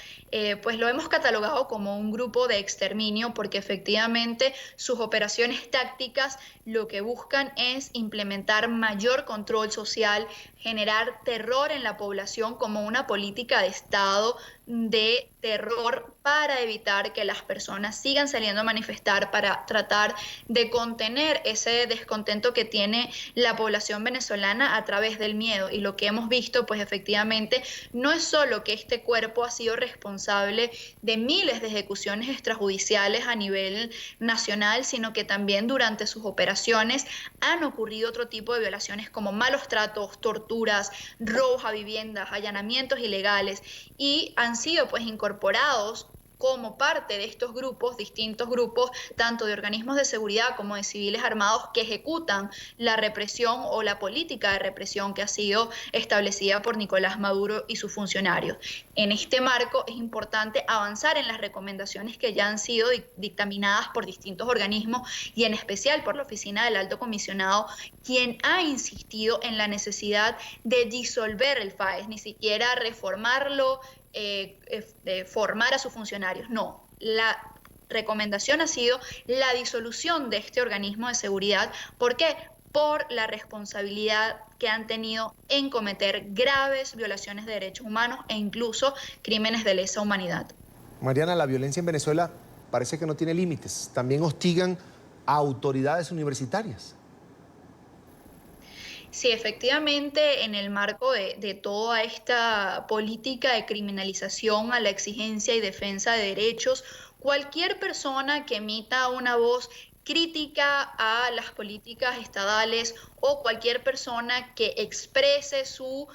pues lo hemos catalogado como un grupo de exterminio porque efectivamente sus operaciones tácticas lo que buscan es implementar mayor control social, generar terror en la población como una política de Estado de terror para evitar que las personas sigan saliendo a manifestar, para tratar de contener ese descontento que tiene la población venezolana a través del miedo. Y lo que hemos visto, pues efectivamente, no es solo que este cuerpo ha sido responsable de miles de ejecuciones extrajudiciales a nivel nacional, sino que también durante sus operaciones han ocurrido otro tipo de violaciones como malos tratos, torturas, robos a viviendas, allanamientos ilegales, y han sido pues incorporados como parte de estos grupos, distintos grupos, tanto de organismos de seguridad como de civiles armados que ejecutan la represión o la política de represión que ha sido establecida por Nicolás Maduro y sus funcionarios. En este marco es importante avanzar en las recomendaciones que ya han sido dictaminadas por distintos organismos y en especial por la Oficina del Alto Comisionado, quien ha insistido en la necesidad de disolver el FAES, ni siquiera reformarlo, formar a sus funcionarios. No, la recomendación ha sido la disolución de este organismo de seguridad. ¿Por qué? Por la responsabilidad que han tenido en cometer graves violaciones de derechos humanos e incluso crímenes de lesa humanidad. Mariana, la violencia en Venezuela parece que no tiene límites. También hostigan a autoridades universitarias. Sí, efectivamente, en el marco de toda esta política de criminalización a la exigencia y defensa de derechos, cualquier persona que emita una voz crítica a las políticas estatales o cualquier persona que exprese su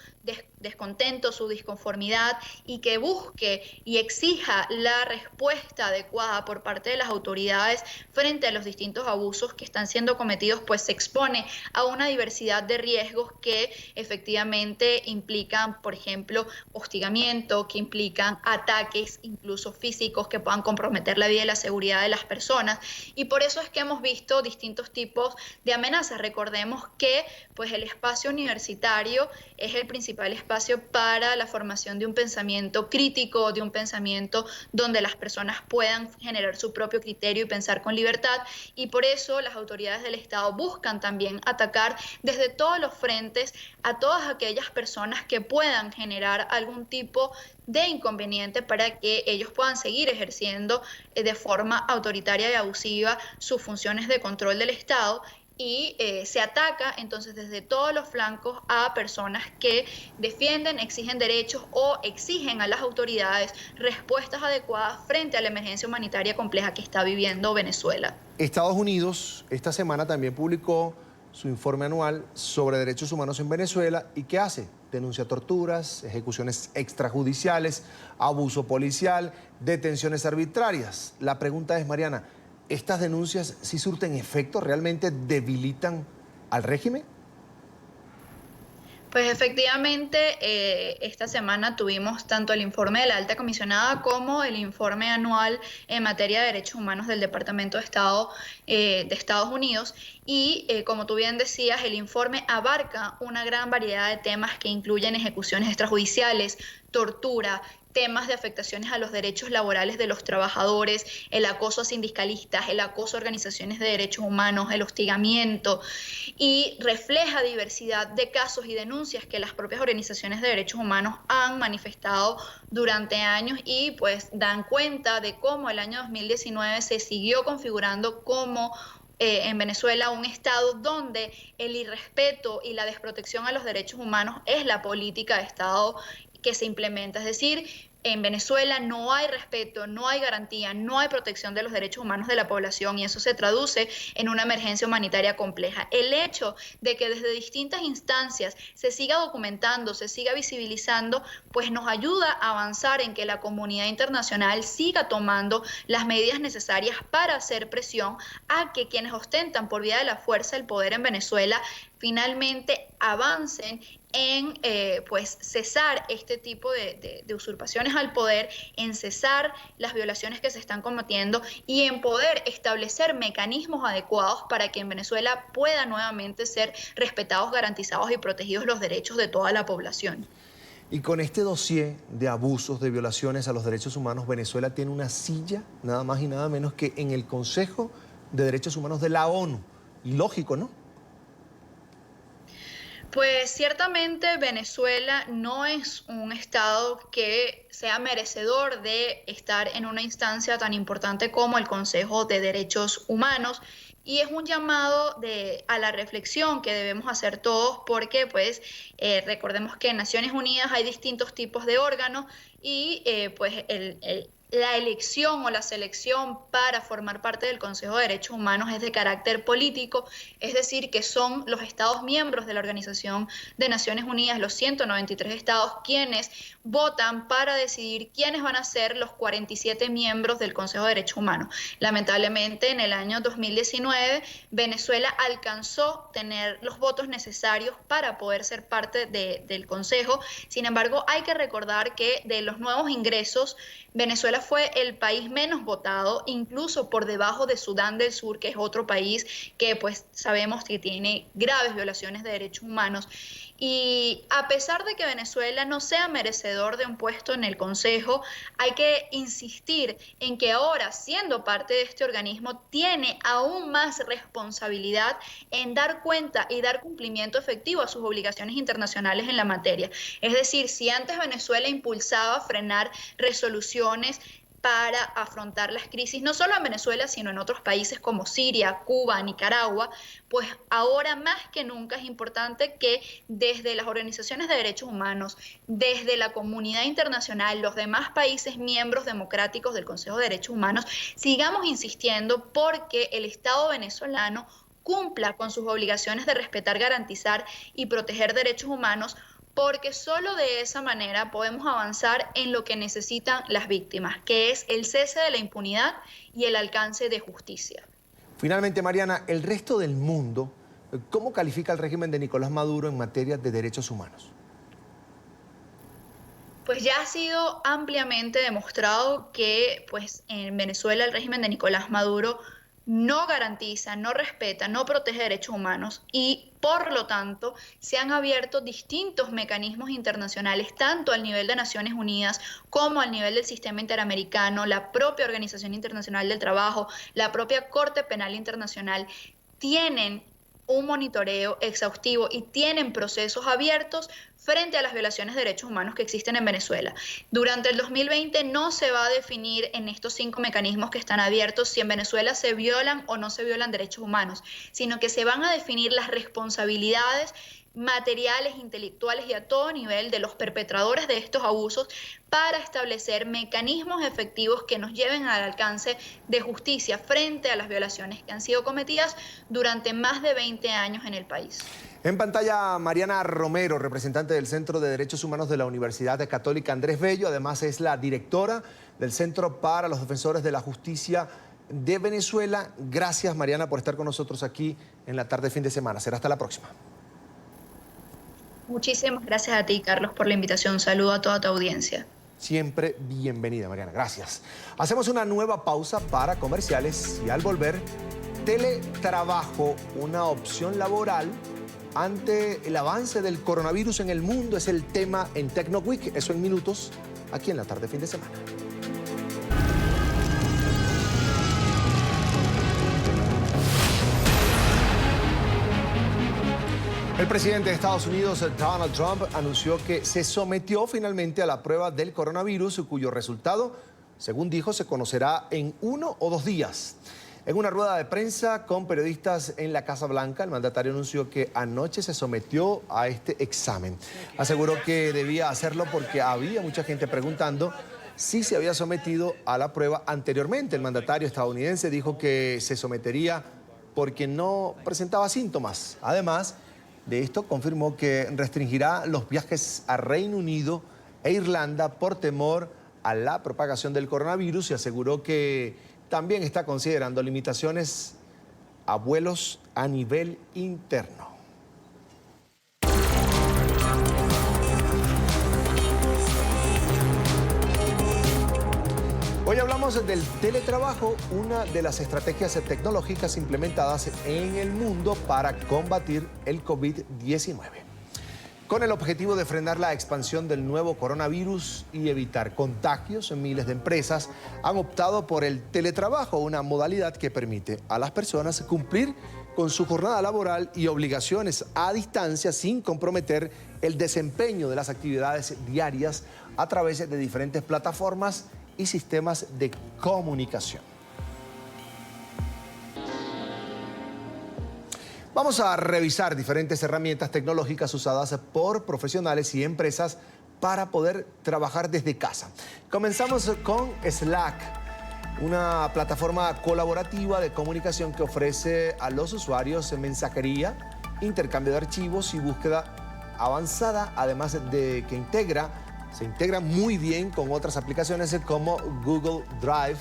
descontento, su disconformidad y que busque y exija la respuesta adecuada por parte de las autoridades frente a los distintos abusos que están siendo cometidos, pues se expone a una diversidad de riesgos que efectivamente implican, por ejemplo, hostigamiento, que implican ataques incluso físicos que puedan comprometer la vida y la seguridad de las personas. Y por eso es que hemos visto distintos tipos de amenazas. Recordemos que pues el espacio universitario es el principal espacio para la formación de un pensamiento crítico, de un pensamiento donde las personas puedan generar su propio criterio y pensar con libertad, y por eso las autoridades del Estado buscan también atacar desde todos los frentes a todas aquellas personas que puedan generar algún tipo de inconveniente para que ellos puedan seguir ejerciendo de forma autoritaria y abusiva sus funciones de control del Estado. Y se ataca entonces desde todos los flancos a personas que defienden, exigen derechos o exigen a las autoridades respuestas adecuadas frente a la emergencia humanitaria compleja que está viviendo Venezuela. Estados Unidos esta semana también publicó su informe anual sobre derechos humanos en Venezuela. ¿Y qué hace? Denuncia torturas, ejecuciones extrajudiciales, abuso policial, detenciones arbitrarias. La pregunta es, Mariana, ¿estas denuncias sí surten efecto? ¿Realmente debilitan al régimen? Pues efectivamente, esta semana tuvimos tanto el informe de la Alta Comisionada como el informe anual en materia de derechos humanos del Departamento de Estado de Estados Unidos. Y como tú bien decías, el informe abarca una gran variedad de temas que incluyen ejecuciones extrajudiciales, tortura, temas de afectaciones a los derechos laborales de los trabajadores, el acoso a sindicalistas, el acoso a organizaciones de derechos humanos, el hostigamiento, y refleja diversidad de casos y denuncias que las propias organizaciones de derechos humanos han manifestado durante años y pues dan cuenta de cómo el año 2019 se siguió configurando como en Venezuela un Estado donde el irrespeto y la desprotección a los derechos humanos es la política de Estado que se implementa. Es decir, en Venezuela no hay respeto, no hay garantía, no hay protección de los derechos humanos de la población y eso se traduce en una emergencia humanitaria compleja. El hecho de que desde distintas instancias se siga documentando, se siga visibilizando, pues nos ayuda a avanzar en que la comunidad internacional siga tomando las medidas necesarias para hacer presión a que quienes ostentan por vía de la fuerza el poder en Venezuela finalmente avancen en pues cesar este tipo de usurpaciones al poder, en cesar las violaciones que se están cometiendo y en poder establecer mecanismos adecuados para que en Venezuela pueda nuevamente ser respetados, garantizados y protegidos los derechos de toda la población. Y con este dossier de abusos, de violaciones a los derechos humanos, Venezuela tiene una silla, nada más y nada menos que en el Consejo de Derechos Humanos de la ONU. Y lógico, ¿no? Pues ciertamente Venezuela no es un estado que sea merecedor de estar en una instancia tan importante como el Consejo de Derechos Humanos, y es un llamado a la reflexión que debemos hacer todos, porque pues recordemos que en Naciones Unidas hay distintos tipos de órganos y pues la elección o la selección para formar parte del Consejo de Derechos Humanos es de carácter político, es decir, que son los Estados miembros de la Organización de Naciones Unidas, los 193 estados, quienes votan para decidir quiénes van a ser los 47 miembros del Consejo de Derechos Humanos. Lamentablemente, en el año 2019, Venezuela alcanzó tener los votos necesarios para poder ser parte del Consejo. Sin embargo, hay que recordar que de los nuevos ingresos, Venezuela fue el país menos votado, incluso por debajo de Sudán del Sur, que es otro país que pues sabemos que tiene graves violaciones de derechos humanos. Y a pesar de que Venezuela no sea merecedor de un puesto en el Consejo, hay que insistir en que ahora, siendo parte de este organismo, tiene aún más responsabilidad en dar cuenta y dar cumplimiento efectivo a sus obligaciones internacionales en la materia. Es decir, si antes Venezuela impulsaba frenar resoluciones para afrontar las crisis, no solo en Venezuela, sino en otros países como Siria, Cuba, Nicaragua, pues ahora más que nunca es importante que desde las organizaciones de derechos humanos, desde la comunidad internacional, los demás países miembros democráticos del Consejo de Derechos Humanos, sigamos insistiendo porque el Estado venezolano cumpla con sus obligaciones de respetar, garantizar y proteger derechos humanos, porque solo de esa manera podemos avanzar en lo que necesitan las víctimas, que es el cese de la impunidad y el alcance de justicia. Finalmente, Mariana, el resto del mundo, ¿cómo califica el régimen de Nicolás Maduro en materia de derechos humanos? Pues ya ha sido ampliamente demostrado que pues, en Venezuela el régimen de Nicolás Maduro no garantiza, no respeta, no protege derechos humanos y por lo tanto se han abierto distintos mecanismos internacionales, tanto al nivel de Naciones Unidas como al nivel del sistema interamericano, la propia Organización Internacional del Trabajo, la propia Corte Penal Internacional, tienen un monitoreo exhaustivo y tienen procesos abiertos frente a las violaciones de derechos humanos que existen en Venezuela. Durante el 2020 no se va a definir en estos 5 mecanismos que están abiertos si en Venezuela se violan o no se violan derechos humanos, sino que se van a definir las responsabilidades materiales, intelectuales y a todo nivel de los perpetradores de estos abusos para establecer mecanismos efectivos que nos lleven al alcance de justicia frente a las violaciones que han sido cometidas durante más de 20 años en el país. En pantalla, Mariana Romero, representante del Centro de Derechos Humanos de la Universidad Católica Andrés Bello. Además, es la directora del Centro para los Defensores de la Justicia de Venezuela. Gracias, Mariana, por estar con nosotros aquí en la tarde de fin de semana. Será hasta la próxima. Muchísimas gracias a ti, Carlos, por la invitación. Un saludo a toda tu audiencia. Siempre bienvenida, Mariana. Gracias. Hacemos una nueva pausa para comerciales y al volver, teletrabajo, una opción laboral ante el avance del coronavirus en el mundo, es el tema en TecnoWeek. Eso en minutos, aquí en la tarde de fin de semana. El presidente de Estados Unidos, Donald Trump, anunció que se sometió finalmente a la prueba del coronavirus, cuyo resultado, según dijo, se conocerá en 1 o 2 días. En una rueda de prensa con periodistas en la Casa Blanca, el mandatario anunció que anoche se sometió a este examen. Aseguró que debía hacerlo porque había mucha gente preguntando si se había sometido a la prueba anteriormente. El mandatario estadounidense dijo que se sometería porque no presentaba síntomas. Además de esto, confirmó que restringirá los viajes a Reino Unido e Irlanda por temor a la propagación del coronavirus y aseguró que también está considerando limitaciones a vuelos a nivel interno. Hoy hablamos del teletrabajo, una de las estrategias tecnológicas implementadas en el mundo para combatir el COVID-19. Con el objetivo de frenar la expansión del nuevo coronavirus y evitar contagios, miles de empresas han optado por el teletrabajo, una modalidad que permite a las personas cumplir con su jornada laboral y obligaciones a distancia sin comprometer el desempeño de las actividades diarias a través de diferentes plataformas y sistemas de comunicación. Vamos a revisar diferentes herramientas tecnológicas usadas por profesionales y empresas para poder trabajar desde casa. Comenzamos con Slack, una plataforma colaborativa de comunicación que ofrece a los usuarios mensajería, intercambio de archivos y búsqueda avanzada, además de que se integra muy bien con otras aplicaciones como Google Drive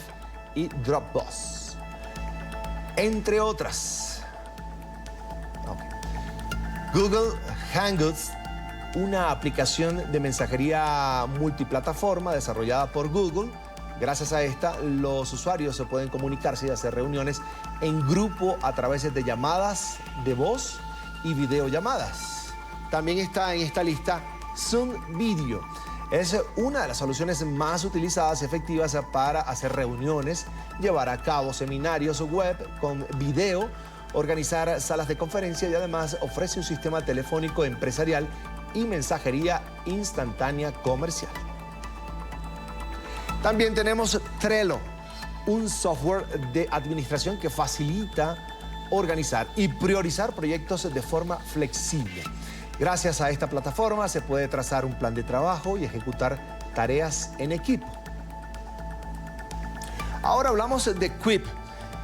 y Dropbox, entre otras. Google Hangouts, una aplicación de mensajería multiplataforma desarrollada por Google. Gracias a esta, los usuarios se pueden comunicarse y hacer reuniones en grupo a través de llamadas de voz y videollamadas. También está en esta lista Zoom Video. Es una de las soluciones más utilizadas y efectivas para hacer reuniones, llevar a cabo seminarios web con video, organizar salas de conferencia y además ofrece un sistema telefónico empresarial y mensajería instantánea comercial. También tenemos Trello, un software de administración que facilita organizar y priorizar proyectos de forma flexible. Gracias a esta plataforma se puede trazar un plan de trabajo y ejecutar tareas en equipo. Ahora hablamos de Quip.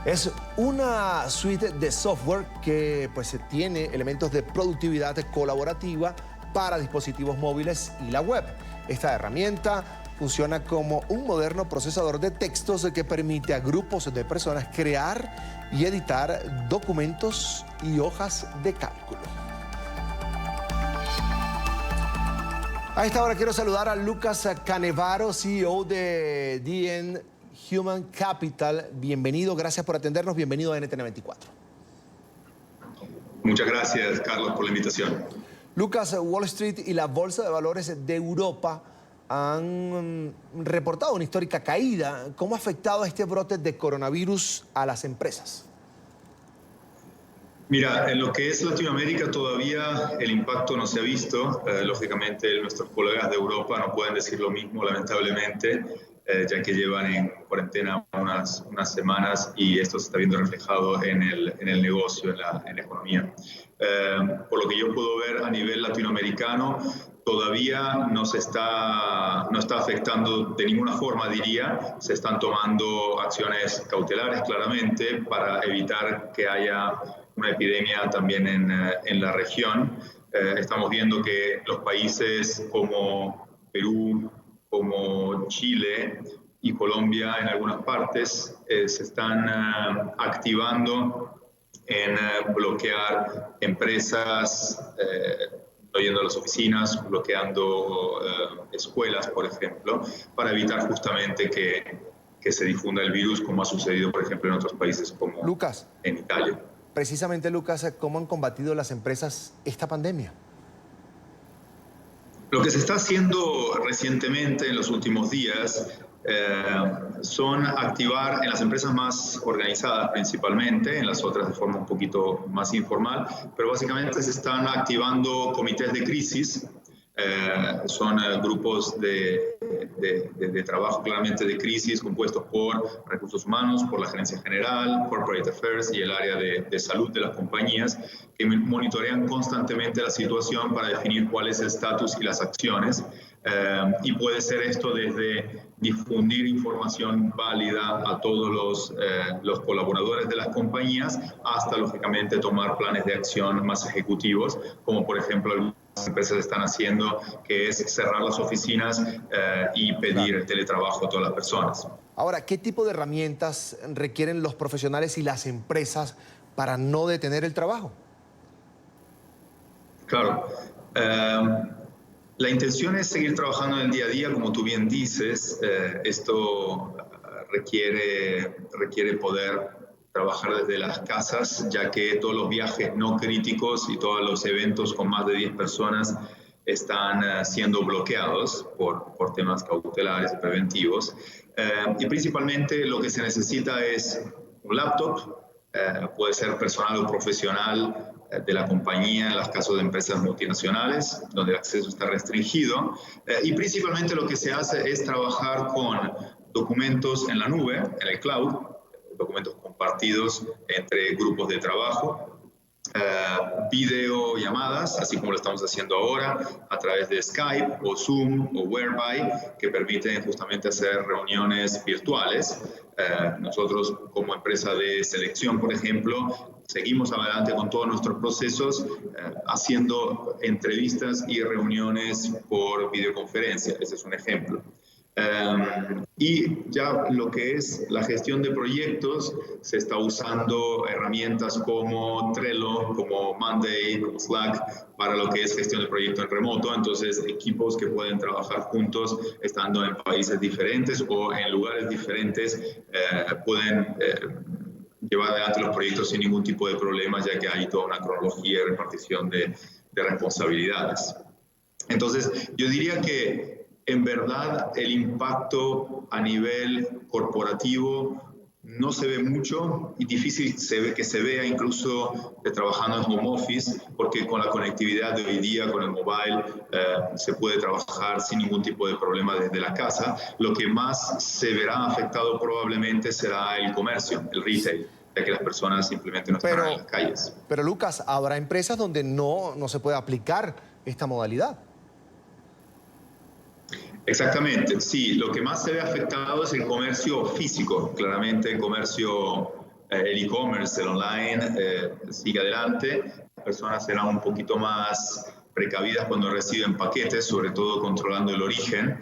Es una suite de software que tiene elementos de productividad colaborativa para dispositivos móviles y la web. Esta herramienta funciona como un moderno procesador de textos que permite a grupos de personas crear y editar documentos y hojas de cálculo. A esta hora quiero saludar a Lucas Canevaro, CEO de DN Human Capital. Bienvenido, gracias por atendernos, bienvenido a NTN 24. Muchas gracias, Carlos, por la invitación. Lucas, Wall Street y la Bolsa de Valores de Europa han reportado una histórica caída. ¿Cómo ha afectado este brote de coronavirus a las empresas? Mira, en lo que es Latinoamérica todavía el impacto no se ha visto. Lógicamente nuestros colegas de Europa no pueden decir lo mismo, lamentablemente, ya que llevan en cuarentena unas semanas y esto se está viendo reflejado en el negocio, en la economía. Por lo que yo puedo ver a nivel latinoamericano, todavía no está afectando de ninguna forma, diría. Se están tomando acciones cautelares, claramente, para evitar que haya una epidemia también en la región. Estamos viendo que los países como Perú, como Chile y Colombia en algunas partes se están activando en bloquear empresas, no yendo a las oficinas, bloqueando escuelas, por ejemplo, para evitar justamente que se difunda el virus, como ha sucedido, por ejemplo, en otros países como Lucas, en Italia. Precisamente, Lucas, ¿cómo han combatido las empresas esta pandemia? Lo que se está haciendo recientemente en los últimos días son activar en las empresas más organizadas principalmente, en las otras de forma un poquito más informal, pero básicamente se están activando comités de crisis. Son grupos de trabajo claramente de crisis compuestos por recursos humanos, por la gerencia general, corporate affairs y el área de salud de las compañías, que monitorean constantemente la situación para definir cuál es el estatus y las acciones. Y puede ser esto desde difundir información válida a todos los colaboradores de las compañías hasta, lógicamente, tomar planes de acción más ejecutivos, como por ejemplo algunas empresas están haciendo, que es cerrar las oficinas y pedir teletrabajo a todas las personas. Ahora, ¿qué tipo de herramientas requieren los profesionales y las empresas para no detener el trabajo? Claro. La intención es seguir trabajando en el día a día, como tú bien dices. Esto requiere poder trabajar desde las casas, ya que todos los viajes no críticos y todos los eventos con más de 10 personas están siendo bloqueados por temas cautelares y preventivos. Y principalmente lo que se necesita es un laptop, puede ser personal o profesional de la compañía en los casos de empresas multinacionales, donde el acceso está restringido. Y principalmente lo que se hace es trabajar con documentos en la nube, en el cloud, documentos compartidos entre grupos de trabajo, videollamadas, así como lo estamos haciendo ahora, a través de Skype o Zoom o Whereby, que permiten justamente hacer reuniones virtuales. Nosotros, como empresa de selección, por ejemplo, seguimos adelante con todos nuestros procesos, haciendo entrevistas y reuniones por videoconferencia. Ese es un ejemplo. Y ya lo que es la gestión de proyectos, se está usando herramientas como Trello, como Monday, como Slack, para lo que es gestión de proyectos en remoto. Entonces, equipos que pueden trabajar juntos estando en países diferentes o en lugares diferentes pueden llevar adelante los proyectos sin ningún tipo de problema, ya que hay toda una cronología y repartición de responsabilidades. Entonces, yo diría que en verdad el impacto a nivel corporativo no se ve mucho y difícil que se vea incluso trabajando en home office, porque con la conectividad de hoy día, con el mobile, se puede trabajar sin ningún tipo de problema desde la casa. Lo que más se verá afectado probablemente será el comercio, el retail, ya que las personas simplemente no están en las calles. Pero Lucas, habrá empresas donde no se puede aplicar esta modalidad. Exactamente, sí. Lo que más se ve afectado es el comercio físico. Claramente el comercio, el e-commerce, el online, sigue adelante. Las personas serán un poquito más precavidas cuando reciben paquetes, sobre todo controlando el origen,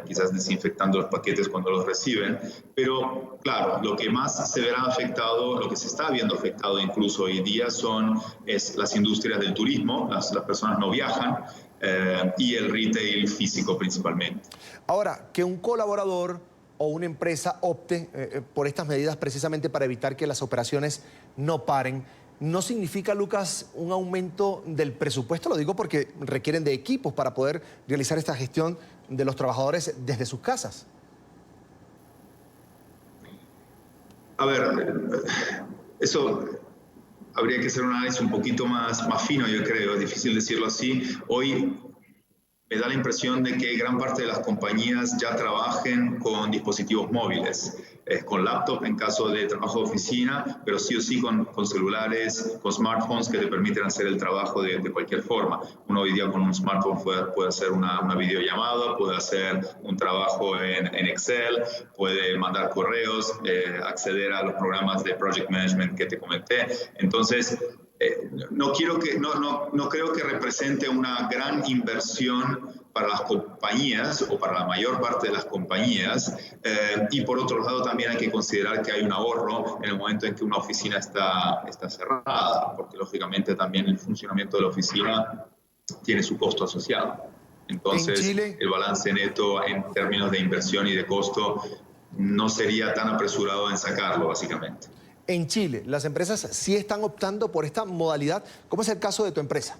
quizás desinfectando los paquetes cuando los reciben. Pero claro, lo que más se verá afectado, lo que se está viendo afectado incluso hoy día es las industrias del turismo. Las personas no viajan. Y el retail físico principalmente. Ahora, que un colaborador o una empresa opte por estas medidas precisamente para evitar que las operaciones no paren, ¿no significa, Lucas, un aumento del presupuesto? Lo digo porque requieren de equipos para poder realizar esta gestión de los trabajadores desde sus casas. A ver, eso habría que hacer un análisis un poquito más fino, yo creo. Es difícil decirlo así. Hoy me da la impresión de que gran parte de las compañías ya trabajen con dispositivos móviles, con laptop en caso de trabajo de oficina, pero sí o sí con celulares, con smartphones que te permiten hacer el trabajo de cualquier forma. Uno hoy día con un smartphone puede hacer una videollamada, puede hacer un trabajo en Excel, puede mandar correos, acceder a los programas de project management que te comenté. Entonces, no creo que represente una gran inversión para las compañías o para la mayor parte de las compañías, y por otro lado también hay que considerar que hay un ahorro en el momento en que una oficina está cerrada, porque lógicamente también el funcionamiento de la oficina tiene su costo asociado. Entonces, el balance neto en términos de inversión y de costo no sería tan apresurado en sacarlo, básicamente. En Chile, las empresas sí están optando por esta modalidad. ¿Cómo es el caso de tu empresa?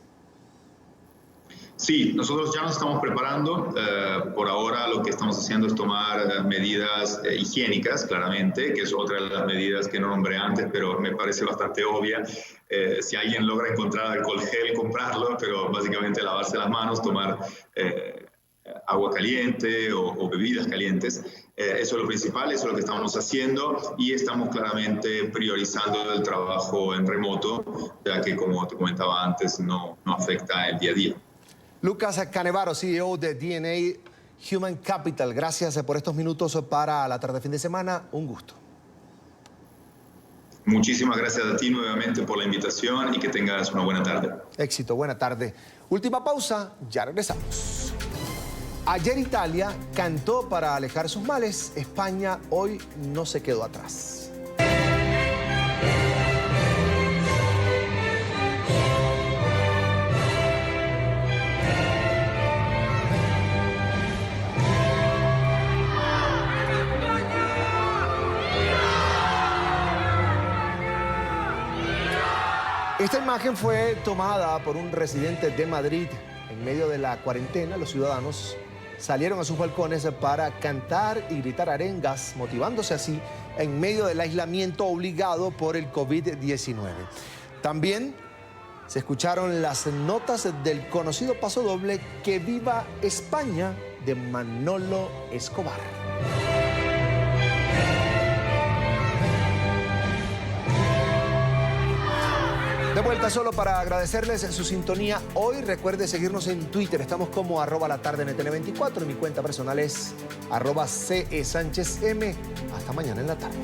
Sí, nosotros ya nos estamos preparando. Por ahora lo que estamos haciendo es tomar medidas higiénicas, claramente, que es otra de las medidas que no nombré antes, pero me parece bastante obvia. Si alguien logra encontrar alcohol gel, comprarlo, pero básicamente lavarse las manos, tomar agua caliente o bebidas calientes. Eso es lo principal, eso es lo que estamos haciendo, y estamos claramente priorizando el trabajo en remoto, ya que, como te comentaba antes, no afecta el día a día. Lucas Canevaro, CEO de DNA Human Capital, gracias por estos minutos para la tarde fin de semana. Un gusto. Muchísimas gracias a ti nuevamente por la invitación y que tengas una buena tarde. Éxito, buena tarde. Última pausa, ya regresamos. Ayer Italia cantó para alejar sus males. España hoy no se quedó atrás. Esta imagen fue tomada por un residente de Madrid. En medio de la cuarentena, los ciudadanos salieron a sus balcones para cantar y gritar arengas, motivándose así en medio del aislamiento obligado por el COVID-19. También se escucharon las notas del conocido pasodoble Que Viva España de Manolo Escobar. De vuelta solo para agradecerles su sintonía. Hoy recuerde seguirnos en Twitter. Estamos como @latardenetn24. Mi cuenta personal es @CESánchezM. Hasta mañana en la tarde.